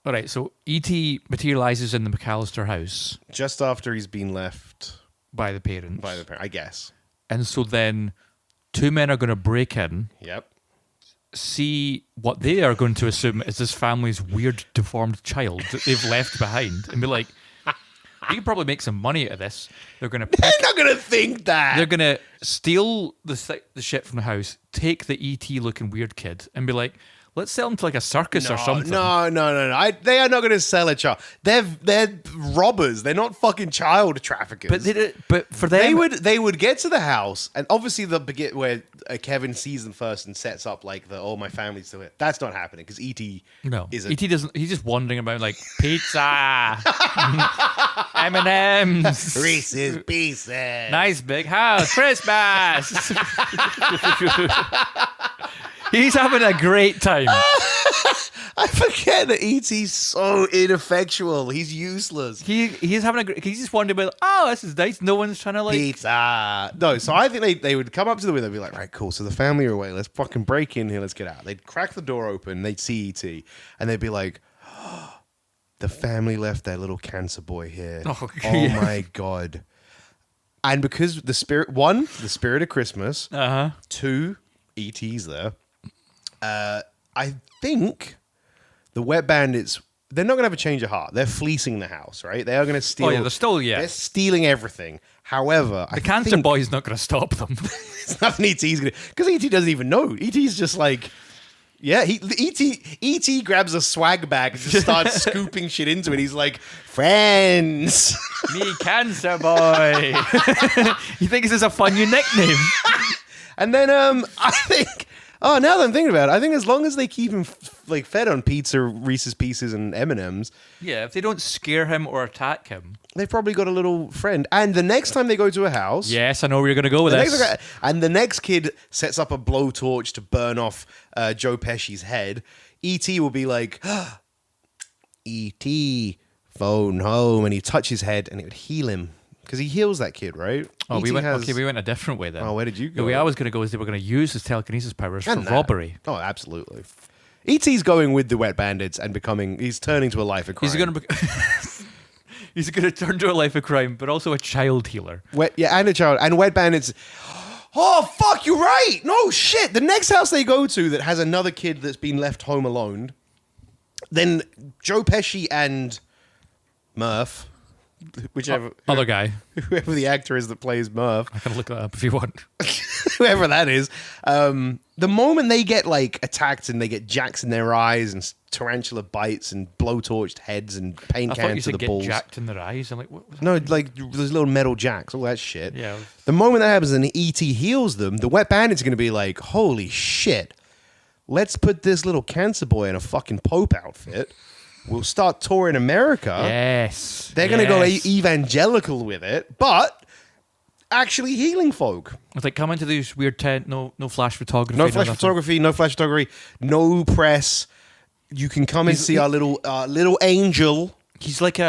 All right, so E.T. materializes in the McAllister house Just after he's been left by the parents. by the parent, I guess. And so then 2 men are going to break in, Yep. see what they are going to assume is this family's weird, deformed child that they've left behind, and be like, we can probably make some money out of this. They're going to They're not going to think that. They're going to steal the shit from the house, take the E.T. looking weird kid, and be like, let's sell them to like a circus or something. No. They are not going to sell a child. They're robbers. They're not fucking child traffickers. But for them, they would get to the house, and obviously the begin where Kevin sees them first and sets up like my family's still here. That's not happening because E.T. no, isn't. E.T. doesn't. He's just wandering about like pizza, M&M's, Reese's Pieces. nice big house, Christmas. He's having a great time. I forget that E.T.'s so ineffectual. He's useless. He's having a great. He's just wondering about. Oh, this is nice. No one's trying to like Pizza. No, so I think they would come up to the window and be like, right, cool. So the family are away. Let's fucking break in here. Let's get out. They'd crack the door open. They'd see E.T. and they'd be like, oh, the family left their little cancer boy here. Oh, Oh my God. And because the spirit of Christmas. Two, E.T.'s there. I think the Wet Bandits, they're not going to have a change of heart. They're fleecing the house, right? They are going to steal. Oh, yeah, they're stealing everything. However, the cancer boy's not going to stop them. It's nothing E.T.'s going to... Because E.T. doesn't even know. E.T.'s just like... Yeah, E.T. grabs a swag bag and just starts scooping shit into it. He's like, friends. Me cancer boy. You think this is a fun new nickname? And then I think... Oh, now that I'm thinking about it, I think as long as they keep him fed on pizza, Reese's Pieces, and M&M's, yeah, if they don't scare him or attack him, they've probably got a little friend. And the next time they go to a house, yes, I know where you're going to go with this. And the next kid sets up a blowtorch to burn off Joe Pesci's head. E.T. will be like, E.T. phone home, and he'd touch his head, and it would heal him. Because he heals that kid, right? Oh, we went a different way then. Oh, where did you go? The way I was going to go is they were going to use his telekinesis powers for robbery. Oh, absolutely. E.T.'s going with the Wet Bandits and he's turning to a life of crime. He's going to turn to a life of crime, but also a child healer. And a child. And Wet Bandits... Oh, fuck, you're right! No, shit! The next house they go to that has another kid that's been left home alone, then Joe Pesci and Murph... Whichever other guy, whoever the actor is that plays Murph, I can look that up if you want. Whoever that is, the moment they get like attacked and they get jacks in their eyes and tarantula bites and blowtorched heads and paint cans to the balls, jacked in their eyes. I'm like, what? No, like those little metal jacks, all that shit. Yeah. The moment that happens and E.T. heals them, the Wet Bandits are going to be like, "Holy shit! Let's put this little cancer boy in a fucking Pope outfit." We'll start touring America. Yes. They're going to go evangelical with it, but actually healing folk. It's like come into this weird tent, no flash photography. No flash photography, no press. You can come and see our little angel. He's like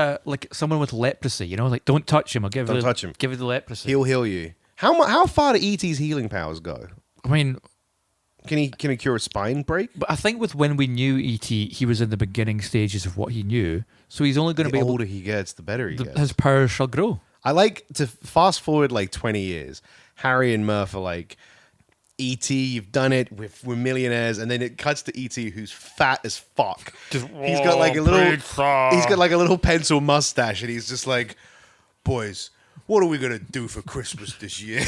someone with leprosy, you know? Like, don't touch him. Don't touch him. Give you the leprosy. He'll heal you. How far do E.T.'s healing powers go? I mean... Can he cure a spine break? But I think with when we knew E.T., he was in the beginning stages of what he knew. So he's only going to be able... The older he gets, the better he gets. His powers shall grow. I like to fast forward like 20 years. Harry and Murph are like, E.T., you've done it. We're millionaires. And then it cuts to E.T., who's fat as fuck. He's got like a little pencil mustache, and he's just like, boys, what are we going to do for Christmas this year?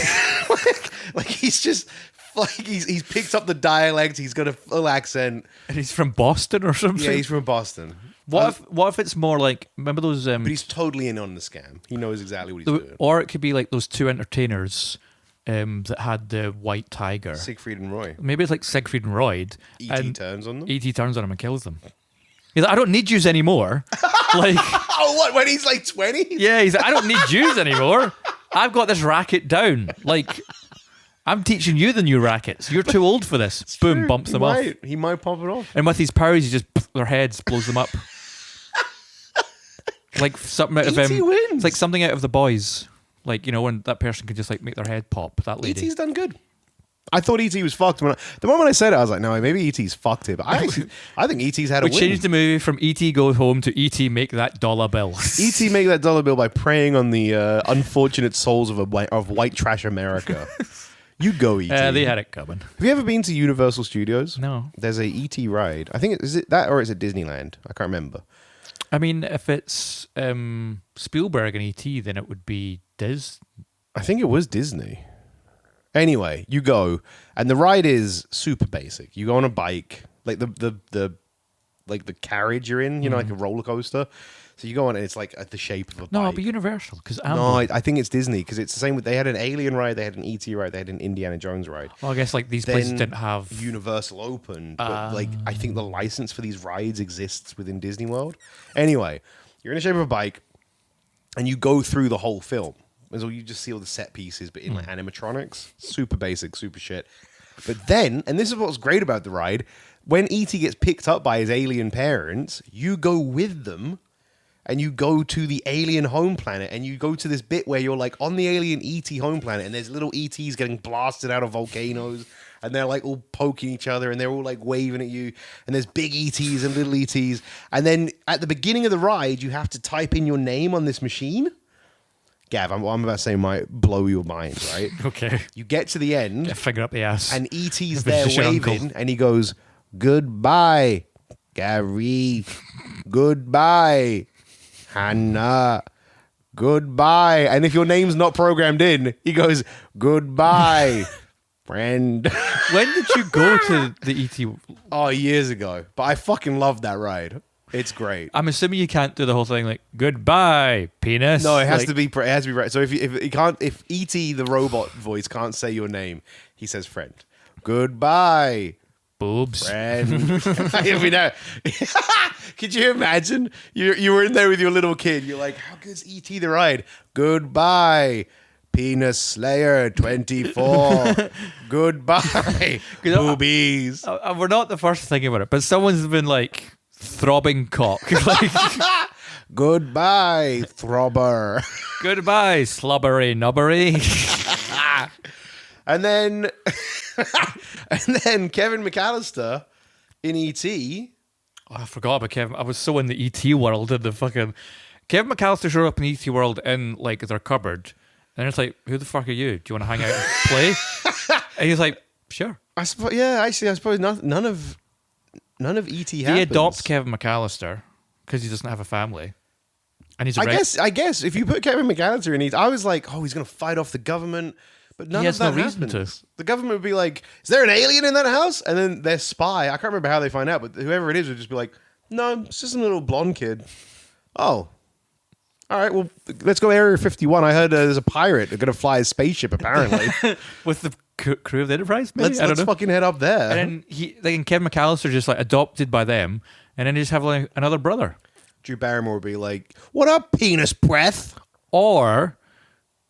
like he's just... Like he's picked up the dialect. He's got a full accent, and he's from Boston or something. Yeah, he's from Boston. What if it's more like, remember those? But he's totally in on the scam. He knows exactly what he's doing. Or it could be like those two entertainers that had the white tiger, Siegfried and Roy. Maybe it's like Siegfried and Roy. E.T. turns on them. E.T. turns on him and kills them. He's like, I don't need yous anymore. Like, oh, what? When he's like 20? Yeah, he's like, I don't need yous anymore. I've got this racket down. Like. I'm teaching you the new rackets. You're too old for this. It's Boom, true. Bumps them off. He might pop it off. And with these powers, he just their heads blows them up. Like something out of wins. It's like something out of The Boys. Like, you know, when that person can just like make their head pop. That lady. E.T.'s done good. I thought E.T. was fucked. The moment I said it, I was like, no, maybe E.T.'s fucked it. But I think E.T.'s had a win. We changed the movie from E.T. Go Home to E.T. Make That $1 bill. E.T. Make That $1 bill by preying on the unfortunate souls of white trash America. You go, E.T. They had it coming. Have you ever been to Universal Studios? No. There's a E.T. ride. I think is it that or is it Disneyland? I can't remember. I mean, if it's Spielberg and E.T., then it would be I think it was Disney. Anyway, you go, and the ride is super basic. You go on a bike. like the carriage you're in, like a roller coaster. So you go on and it's like at the shape of a bike. No, it'll be Universal because No, I think it's Disney because it's the same. They had an Alien ride, they had an ET ride, they had an Indiana Jones ride. Well, I guess like these places didn't have Universal opened, but like I think the license for these rides exists within Disney World. Anyway, you're in the shape of a bike, and you go through the whole film. And so you just see all the set pieces, but in like animatronics, super basic, super shit. But then, and this is what's great about the ride, when E.T. gets picked up by his alien parents, you go with them. And you go to the alien home planet, and you go to this bit where you're like on the alien ET home planet, and there's little ETs getting blasted out of volcanoes, and they're like all poking each other, and they're all like waving at you, and there's big ETs and little ETs. And then at the beginning of the ride, you have to type in your name on this machine. Gav, what I'm about to say might blow your mind, right? Okay. You get to the end, Get a finger up the ass. and ET's If there it's your waving, uncle. and he goes, "Goodbye, Gary. Goodbye, Hannah. Goodbye." And if your name's not programmed in, he goes, "Goodbye, friend." When did you go to the ET? Oh, years ago. But I fucking love that ride. It's great. I'm assuming you can't do the whole thing like goodbye, penis. No, it has Like, to be. It has to be right. So if he can't, if ET the robot voice can't say your name, he says friend. Goodbye, boobs. friend. I mean, could you imagine? You were in there with your little kid. You're like, how good's ET the ride? Goodbye, Penis Slayer 24. Goodbye, boobies. We're not the first to think about it, but someone's been like throbbing cock. Like, Goodbye, throbber. goodbye, slobbery nubbery. And then, Kevin McAllister in ET. Oh, I forgot about Kevin. I was so in the ET world and the fucking Kevin McAllister showed up in the ET world in like their cupboard, and it's like, who the fuck are you? Do you want to hang out and play? And he's like, sure. I suppose. Yeah, actually, I suppose none of ET. They happens. adopt Kevin McAllister because he doesn't have a family, and he's a I guess if you put Kevin McAllister in ET, I was like, oh, he's gonna fight off the government. But none He of has that no reason happens. to. The government would be like, is there an alien in that house? And then their spy, I can't remember how they find out, but whoever it is would just be like, no, it's just a little blonde kid. Oh. All right, well, let's go Area 51. I heard there's a pirate going to fly a spaceship, apparently. with the crew of the Enterprise. Maybe? I don't let's know. fucking head up there. And then Kevin McAllister just like adopted by them, and then they just have like another brother. Drew Barrymore would be like, what up, penis breath? Or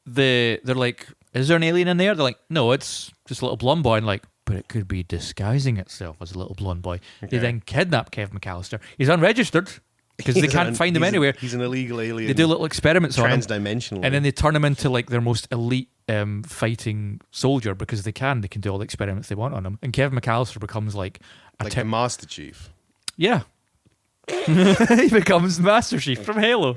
they're like, is there an alien in there? They're like, no, it's just a little blonde boy. And like, but it could be disguising itself as a little blonde boy. They then kidnap Kevin McAllister. He's unregistered because they can't find him anywhere. He's an illegal alien. They do little experiments on him. Transdimensional. And then they turn him into like their most elite fighting soldier because they can do all the experiments they want on him. And Kevin McAllister becomes like a like the Master Chief. Yeah. He becomes Master Chief from Halo.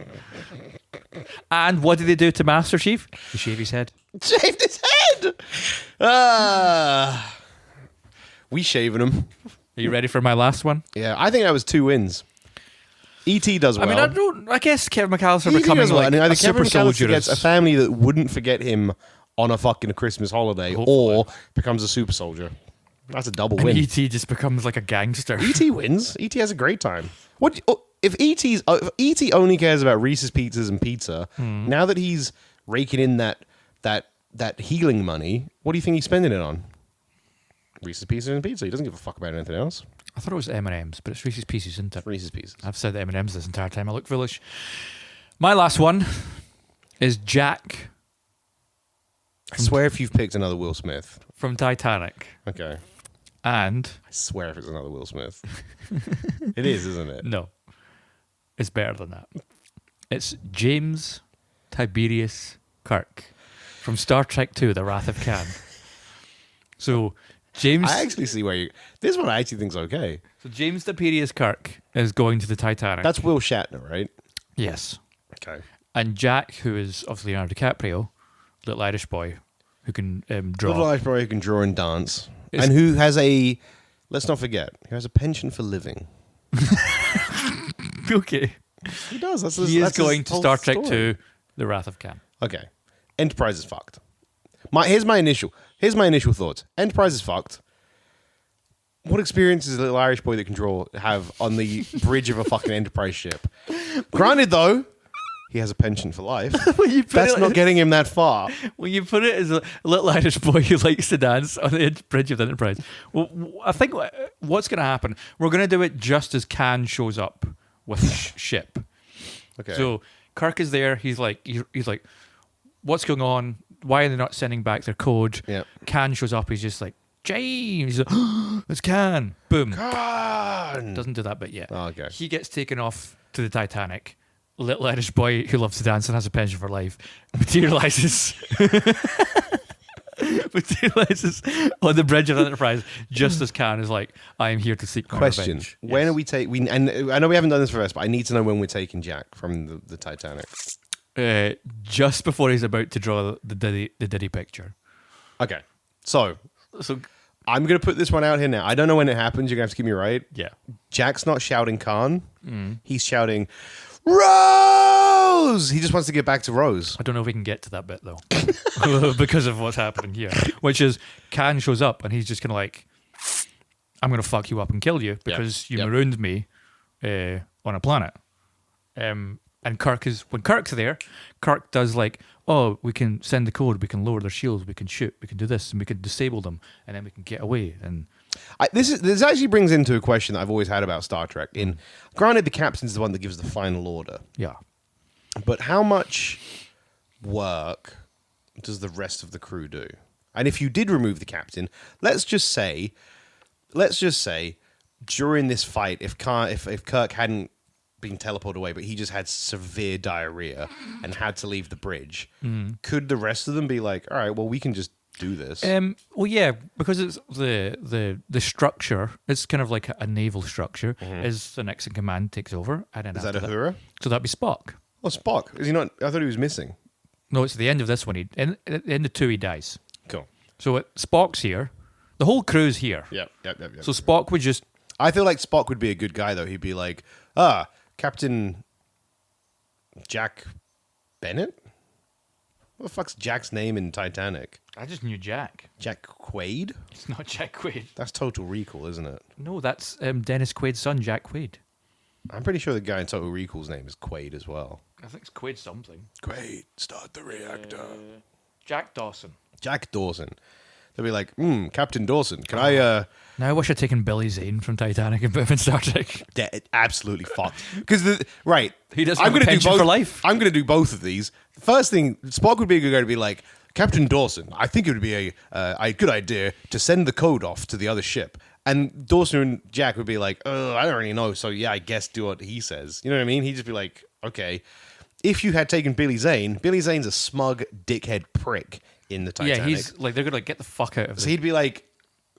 And what did they do to Master Chief? They shave his head. Shaved his head! We shaving him. Are you ready for my last one? Yeah, I think that was 2 wins. E.T. does well. I mean, I guess Kevin McAllister E.T. becoming does well. like And either a Kevin super McAllister soldier gets a is... family that wouldn't forget him on a fucking Christmas holiday, or becomes a super soldier. That's a double And win. E.T. just becomes like a gangster. E.T. wins. E.T. has a great time. What if if E.T. only cares about Reese's Pizzas and pizza? Now that he's raking in that healing money, what do you think he's spending it on? Reese's Pieces and pizza. He doesn't give a fuck about anything else. I thought it was M&M's, but it's Reese's Pieces, isn't it? Reese's Pieces. I've said M&M's this entire time. I look foolish. My last one is Jack I swear if you've picked another Will Smith. from Titanic. Okay. And I swear if it's another Will Smith. It is, isn't it? no, it's better than that. It's James Tiberius Kirk from Star Trek II, The Wrath of Khan. So James I actually see where you... This one I actually think's okay. So James Tiberius Kirk is going to the Titanic. That's Will Shatner, right? yes. Okay. And Jack, who is of Leonardo DiCaprio, little Irish boy who can draw. Little Irish boy who can draw and dance. It's- And who has a... Let's not forget, who has a penchant for living. Okay. He does. That's He is going to Star Trek II, The Wrath of Khan. Okay. Enterprise is fucked. Here's my initial thoughts. Enterprise is fucked. What experience does a little Irish boy that can draw have on the bridge of a fucking Enterprise ship? Granted, though, he has a penchant for life. That's not getting him that far. When you put it as a little Irish boy who likes to dance on the bridge of the Enterprise, well, I think what's going to happen, we're going to do it just as Khan shows up with the ship. Okay. So Kirk is there. He's like, what's going on? Why are they not sending back their code? Yeah. Khan shows up. He's just like, James. He's like, it's Khan. Boom. Khan! Doesn't do that bit yet. Oh, okay. He gets taken off to the Titanic. Little Irish boy who loves to dance and has a penchant for life materializes on the bridge of the Enterprise just as Khan is like, I am here to seek my Question. revenge. When Yes. are we taking... And I know we haven't done this first, but I need to know when we're taking Jack from the Titanic. Just before he's about to draw the Diddy picture. Okay. So So I'm going to put this one out here now. I don't know when it happens. You're going to have to keep me right. yeah. Jack's not shouting Khan. He's shouting, Rose! He just wants to get back to Rose. I don't know if we can get to that bit though, because of what's happening here. Which is Khan shows up and he's just kind of like, "I'm going to fuck you up and kill you because you marooned me on a planet." And when Kirk's there, Kirk does like, "Oh, we can send the code, we can lower their shields, we can shoot, we can do this, and we can disable them, and then we can get away." And This actually brings into a question that I've always had about Star Trek. Granted, the captain's the one that gives the final order, yeah, but how much work does the rest of the crew do? And if you did remove the captain, let's just say, during this fight, if Kirk hadn't been teleported away, but he just had severe diarrhea and had to leave the bridge, could the rest of them be like, all right, well, we can just do this? well, yeah, because it's the structure. It's kind of like a naval structure. Is the next in command takes over, and then Is that after Uhura? so that'd be Spock. Oh, Spock. Is he not? I thought he was missing. No, it's the end of this one. At the end of 2, he dies. Cool. So Spock's here. The whole crew's here. Yep. So Spock would just I feel like Spock would be a good guy, though. He'd be like, Captain Jack Bennett? What the fuck's Jack's name in Titanic? I just knew Jack. Jack Quaid? It's not Jack Quaid. That's Total Recall, isn't it? No, that's Dennis Quaid's son, Jack Quaid. I'm pretty sure the guy in Total Recall's name is Quaid as well. I think it's Quaid something. Quaid, start the reactor. Jack Dawson. Jack Dawson. They'll be like, Captain Dawson, can I... Now I wish I'd taken Billy Zane from Titanic and put him in Star Trek. Yeah, absolutely fucked. Because He doesn't have a penchant for life. I'm going to do both of these. First thing, Spock would be a good guy to be like, Captain Dawson, I think it would be a good idea to send the code off to the other ship. And Dawson and Jack would be like, I don't really know, so yeah, I guess do what he says. You know what I mean? He'd just be like, okay. If you had taken Billy Zane's a smug dickhead prick in the Titanic. Yeah, he's like, they're going to get the fuck out of So it. he'd be like,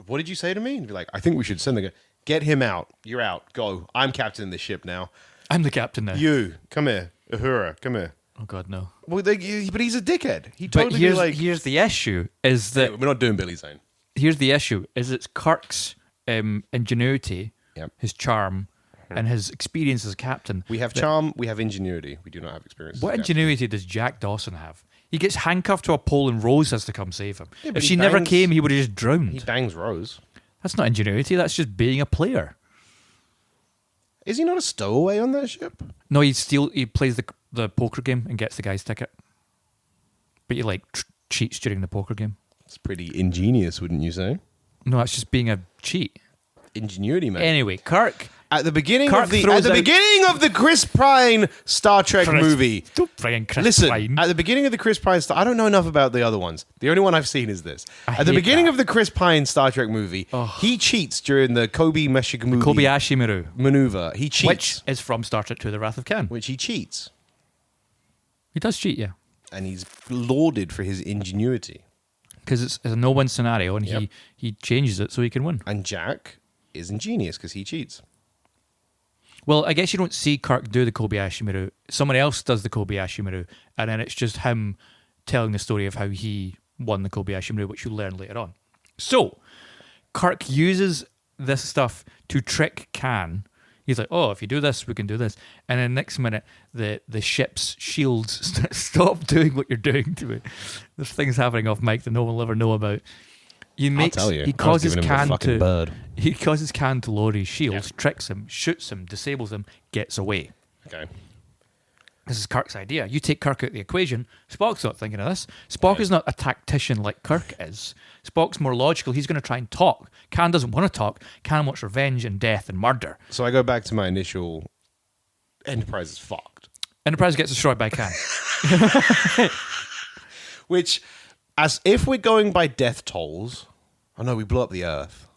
what did you say to me? He'd be like, I think we should send the guy. Get him out. You're out. Go. I'm captain of this ship now. I'm the captain now. You, come here. Uhura, come here. Oh, God, no. Well, but he's a dickhead. He But totally be here's the issue is that we're not doing Billy Zane. here's the issue is it's Kirk's ingenuity, Yep. his charm, and his experience as a captain. We have charm. We have ingenuity. We do not have experience. What as a captain. ingenuity does Jack Dawson have? He gets handcuffed to a pole and Rose has to come save him. Yeah, but if he she never bangs- came, he would have just drowned. He bangs Rose. That's not ingenuity. That's just being a player. Is he not a stowaway on that ship? No, he plays the poker game and gets the guy's ticket. But he like cheats during the poker game. It's pretty ingenious, wouldn't you say? No, that's just being a cheat. Ingenuity, man. Anyway, Kirk. At the beginning Kirk of the throws out- beginning of the Chris Pine Star Trek movie. Stop bringing Chris Listen, Pine. at the beginning of the Chris Pine I don't know enough about the other ones. The only one I've seen is this. I At the hate beginning that. of the Chris Pine Star Trek movie, he cheats during the Kobayashi Kobayashi Maru, maneuver. He cheats. which is from Star Trek II: The Wrath of Khan. Which he cheats. He does cheat, yeah. And he's lauded for his ingenuity. Because it's a no-win scenario, and Yep. he changes it so he can win. And Jack is ingenious because he cheats. Well, I guess you don't see Kirk do the Kobayashi Maru. Someone else does the Kobayashi Maru, and then it's just him telling the story of how he won the Kobayashi Maru, which you'll learn later on. So, Kirk uses this stuff to trick Khan. He's like, oh, if you do this, we can do this. And then next minute, the ship's shields stop doing what you're doing to it. There's things happening off mic that no one will ever know about. I'll tell you. He causes I was giving him the Can fucking to bird. he causes Can to lower his shields, tricks him, shoots him, disables him, gets away. Okay. This is Kirk's idea. You take Kirk out of the equation. Spock's not thinking of this. Spock is not a tactician like Kirk is. Spock's more logical. He's going to try and talk. Can doesn't want to talk. Can wants revenge and death and murder. So I go back to my initial Enterprise is fucked. Enterprise gets destroyed by Can. Which, as if we're going by death tolls, oh no, we blew up the Earth.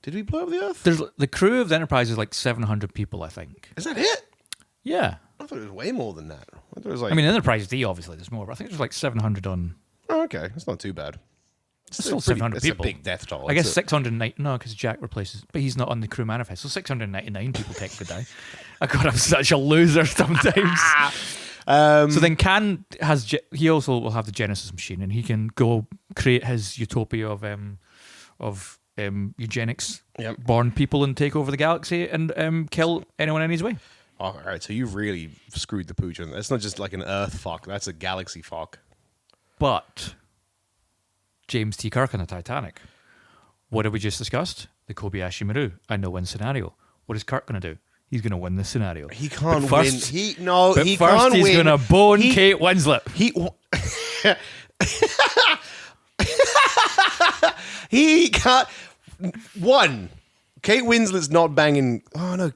Did we blow up the Earth? There's the crew of the Enterprise is like 700 people, I think. Is that it? Yeah. I thought it was way more than that. I thought it was like. I mean, Enterprise D, obviously, there's more, but I think there's like 700 on. Oh, okay, that's not too bad. It's still 700 people. It's a big death toll. I guess 690. No, because Jack replaces, but he's not on the crew manifest. So 699 people technically die. Oh God, I'm such a loser sometimes. So then Can has he also will have the Genesis machine, and he can go create his utopia of eugenics, born people, and take over the galaxy and kill anyone in his way. Oh, all right, so you've really screwed the pooch on that. It's not just like an Earth fuck. That's a galaxy fuck. But James T. Kirk on the Titanic. What have we just discussed? The Kobayashi Maru. I know win scenario. What is Kirk going to do? He's going to win this scenario. He can't but win. First, He but can't first win. he's going to bone Kate Winslet. He can't. One, Kate Winslet's not banging. Oh no,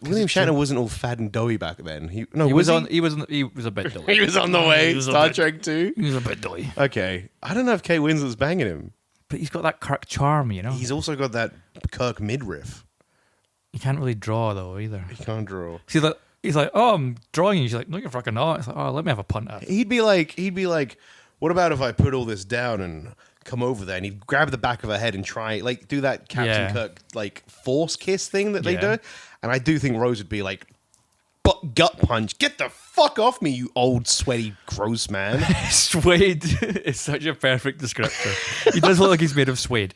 William Shatner wasn't all fat and doughy back then. He was a bit doughy. He was on the way. He was a Star bit- Trek 2. He was a bit doughy. Okay, I don't know if Kate Winslet's banging him. But he's got that Kirk charm, you know? He's also got that Kirk midriff. He can't really draw, though, either. He can't draw. See, he's like, oh, I'm drawing you. She's like, no, you're fucking not. It's like, oh, let me have a punt at it. He'd be like, what about if I put all this down and come over there? And he'd grab the back of her head and try, like, do that Captain Kirk, like, force kiss thing that they do. And I do think Rose would be like, gut punch. Get the fuck off me, you old, sweaty, gross man. Suede is such a perfect descriptor. He does look like he's made of suede.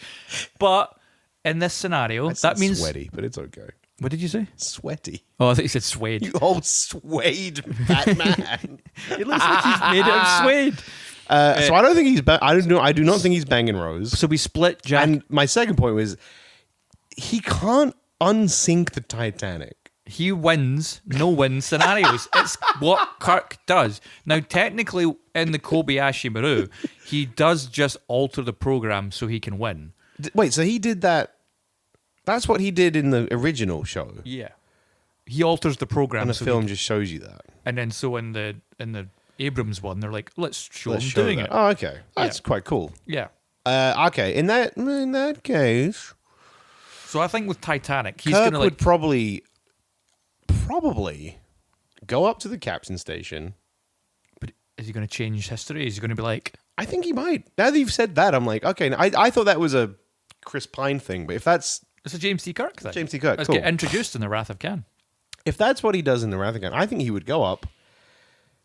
But in this scenario, that means... sweaty, but it's okay. What did you say? Sweaty. Oh, I thought you said suede. You old suede fat man. It looks like he's made out of suede. So I don't think he's... I do not think he's banging Rose. So we split Jack. And my second point was, he can't unsink the Titanic. He wins no-win scenarios. It's what Kirk does. Now, technically, in the Kobayashi Maru, he does just alter the program so he can win. Wait, so he did that... That's what he did in the original show? Yeah. He alters the program. And the so film just shows you that. And then so in the Abrams one, they're like, let's show Let's him show doing that. it. Oh, okay. That's quite cool. Yeah. Okay, in that case... So I think with Titanic, he's Kirk going to would like... probably go up to the captain station. But is he going to change history? Is he going to be like... I think he might. Now that you've said that, I'm like, okay. I thought that was a Chris Pine thing, but if that's... It's a James T. Kirk thing. James T. Kirk, Let's cool. get introduced in The Wrath of Khan. If that's what he does in the Wrath of Khan, I think he would go up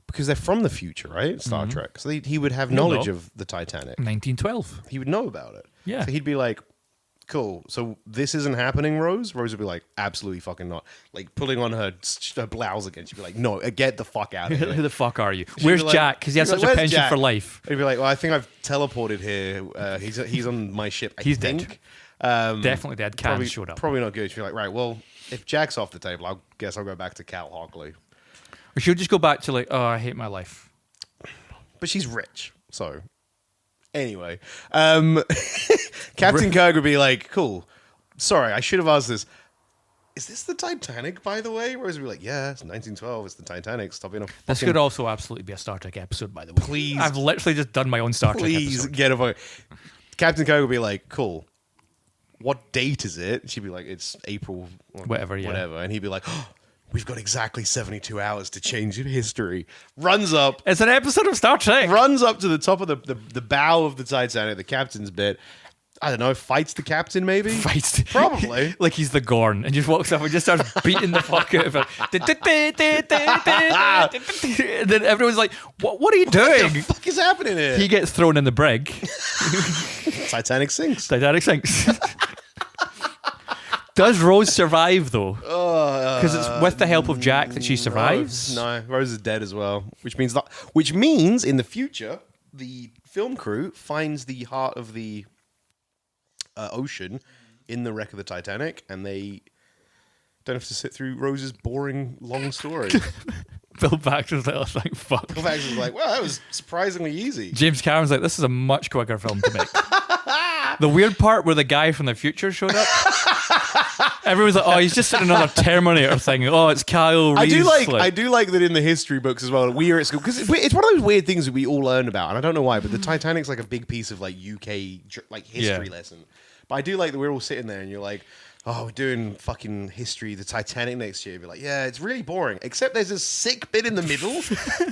because they're from the future, right? Star Trek. So he would have knowledge of the Titanic. 1912. He would know about it. Yeah. So he'd be like, cool. So this isn't happening, Rose? Rose would be like, absolutely fucking not. Like pulling on her blouse again. She'd be like, no, get the fuck out of Who here. the fuck are you? She'd Where's be like- Jack? Because he has she'd be such like, a "Where's penchant Jack?" for life. He'd be like, well, I think I've teleported here. He's on my ship. I He's think. dead. Definitely dead. Khan showed up. Probably not good. She'd be like, right, well, if Jack's off the table, I guess I'll go back to Cal Hockley. Or she'll just go back to like, oh, I hate my life. But she's rich, so... Anyway. Captain Kirk would be like, cool. Sorry, I should have asked this. Is this the Titanic, by the way? Rose would be like, yeah, it's 1912. It's the Titanic. Stop being a fucking... This could also absolutely be a Star Trek episode, by the way. Please. I've literally just done my own Star Trek Please episode. get a vote. Captain Kirk would be like, cool. What date is it? She'd be like, it's April. Whatever, yeah. Whatever. And he'd be like, oh, we've got exactly 72 hours to change history. Runs up. It's an episode of Star Trek. Runs up to the top of the bow of the Titanic, the captain's bit. I don't know, fights the captain maybe? Fights. Probably. Like he's the Gorn and just walks up and just starts beating the fuck out of it. And then everyone's like, what are you doing? What the fuck is happening here? He gets thrown in the brig. Titanic sinks. Titanic sinks. Does Rose survive though? Because it's with the help of Jack that she survives. No, Rose is dead as well, which means in the future the film crew finds the heart of the ocean in the wreck of the Titanic, and they don't have to sit through Rose's boring long story. Bill Baxter's like, fuck. Bill Baxter's like, well, that was surprisingly easy. James Cameron's like, this is a much quicker film to make. The weird part where the guy from the future showed up, everyone's like, oh, he's just in another Terminator thing. Oh, it's Kyle Reese. I do like that in the history books as well. We are at school because it's one of those weird things that we all learn about, and I don't know why, but the Titanic's like a big piece of like UK like history lesson. But I do like that we're all sitting there, and you're like, oh, we're doing fucking history, the Titanic next year. You're like, yeah, it's really boring. Except there's a sick bit in the middle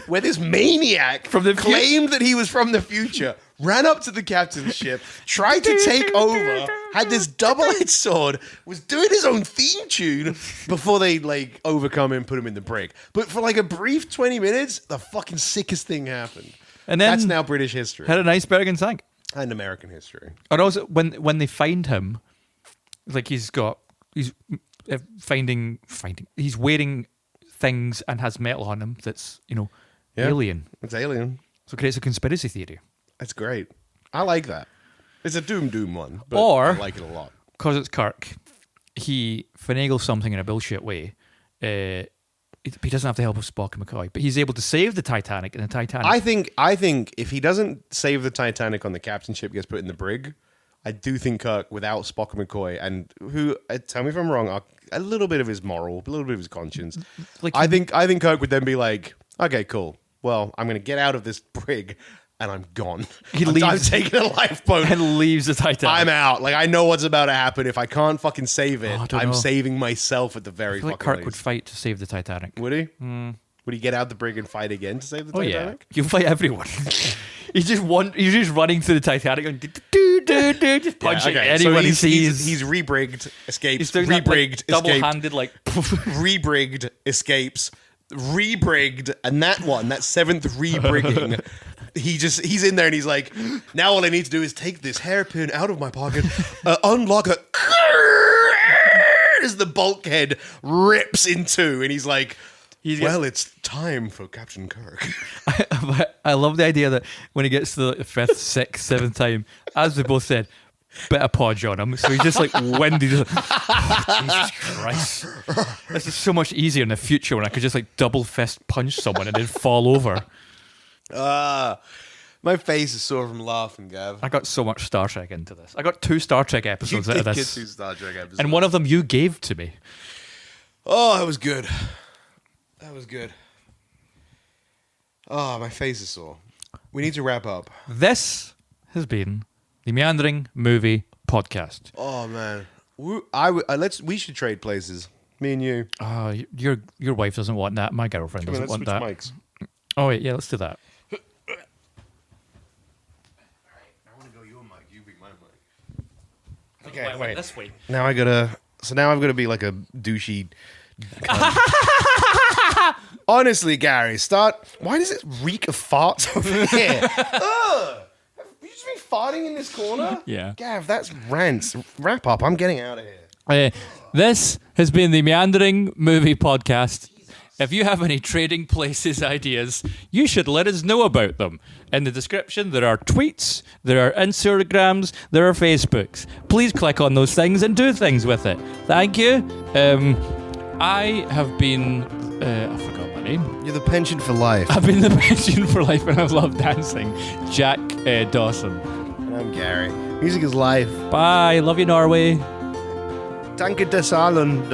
where this maniac claimed that he was from the future, ran up to the captain's ship, tried to take over, had this double-edged sword, was doing his own theme tune before they like overcome him and put him in the brig. But for like a brief 20 minutes, the fucking sickest thing happened. And then that's now British history. Had an iceberg and sank. And American history. And also, when they find him, like he's finding, he's wearing things and has metal on him that's, alien. It's alien. So it creates a conspiracy theory. That's great. I like that. It's a doom one, but or, I like it a lot. Because it's Kirk, he finagles something in a bullshit way. He doesn't have the help of Spock and McCoy, but he's able to save the Titanic, and the Titanic... I think if he doesn't save the Titanic on the captain's ship, gets put in the brig, I do think Kirk, without Spock and McCoy, and who, tell me if I'm wrong, a little bit of his moral, a little bit of his conscience, I think Kirk would then be like, okay, cool. Well, I'm going to get out of this brig, and I'm gone. I'm taking a lifeboat. And leaves the Titanic. I'm out. Like, I know what's about to happen. If I can't fucking save it, I'm saving myself at the very fucking Kirk least. would fight to save the Titanic. Would he? Would he get out the brig and fight again to save the Titanic? Yeah. He'll fight everyone. He's just running through the Titanic going just punching anyone he sees. He's re-brigged, escapes, He's doing re-brigged, that, like, escaped, double-handed, like re-brigged, escapes, re-brigged, and that seventh re-brigging. He's in there and he's like, now all I need to do is take this hairpin out of my pocket, unlock it, as the bulkhead rips in two, and he's like, well, it's time for Captain Kirk. I love the idea that when he gets to the fifth, sixth, seventh time, as we both said, bit of podge on him. So he's just like windy. Just like, oh, Jesus Christ. This is so much easier in the future when I could just like double fist punch someone and then fall over. My face is sore from laughing, Gav. I got so much Star Trek into this. I got 2 Star Trek episodes out of this. Get 2 Star Trek episodes. And one of them you gave to me. Oh, that was good. That was good. Oh, my face is sore. We need to wrap up. This has been the Meandering Movie Podcast. Oh man, we should trade places. Me and you. Oh, your wife doesn't want that. My girlfriend doesn't want that. Mics. Oh wait, yeah, let's do that. Alright, I want to go your mic. You be my mic. Okay, wait. This way. Now I've got to be like a douchey. Honestly, Gary, why does it reek of farts over here? Ugh! You just be farting in this corner? Yeah. Gav, that's rants. Wrap up. I'm getting out of here. This has been the Meandering Movie Podcast. If you have any trading places ideas, you should let us know about them. In the description, there are tweets, there are Instagrams, there are Facebooks. Please click on those things and do things with it. Thank you. I have been... I forgot my name. You're the pension for life. I've been the pension for life and I love dancing. Jack Dawson. And I'm Gary. Music is life. Bye. Love you, Norway. Danke des allen.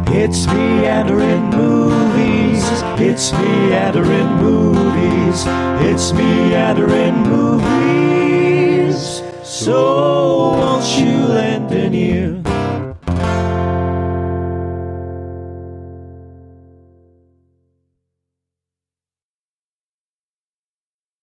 It's meandering movies. It's meandering movies. It's meandering movies. So won't you lend an ear?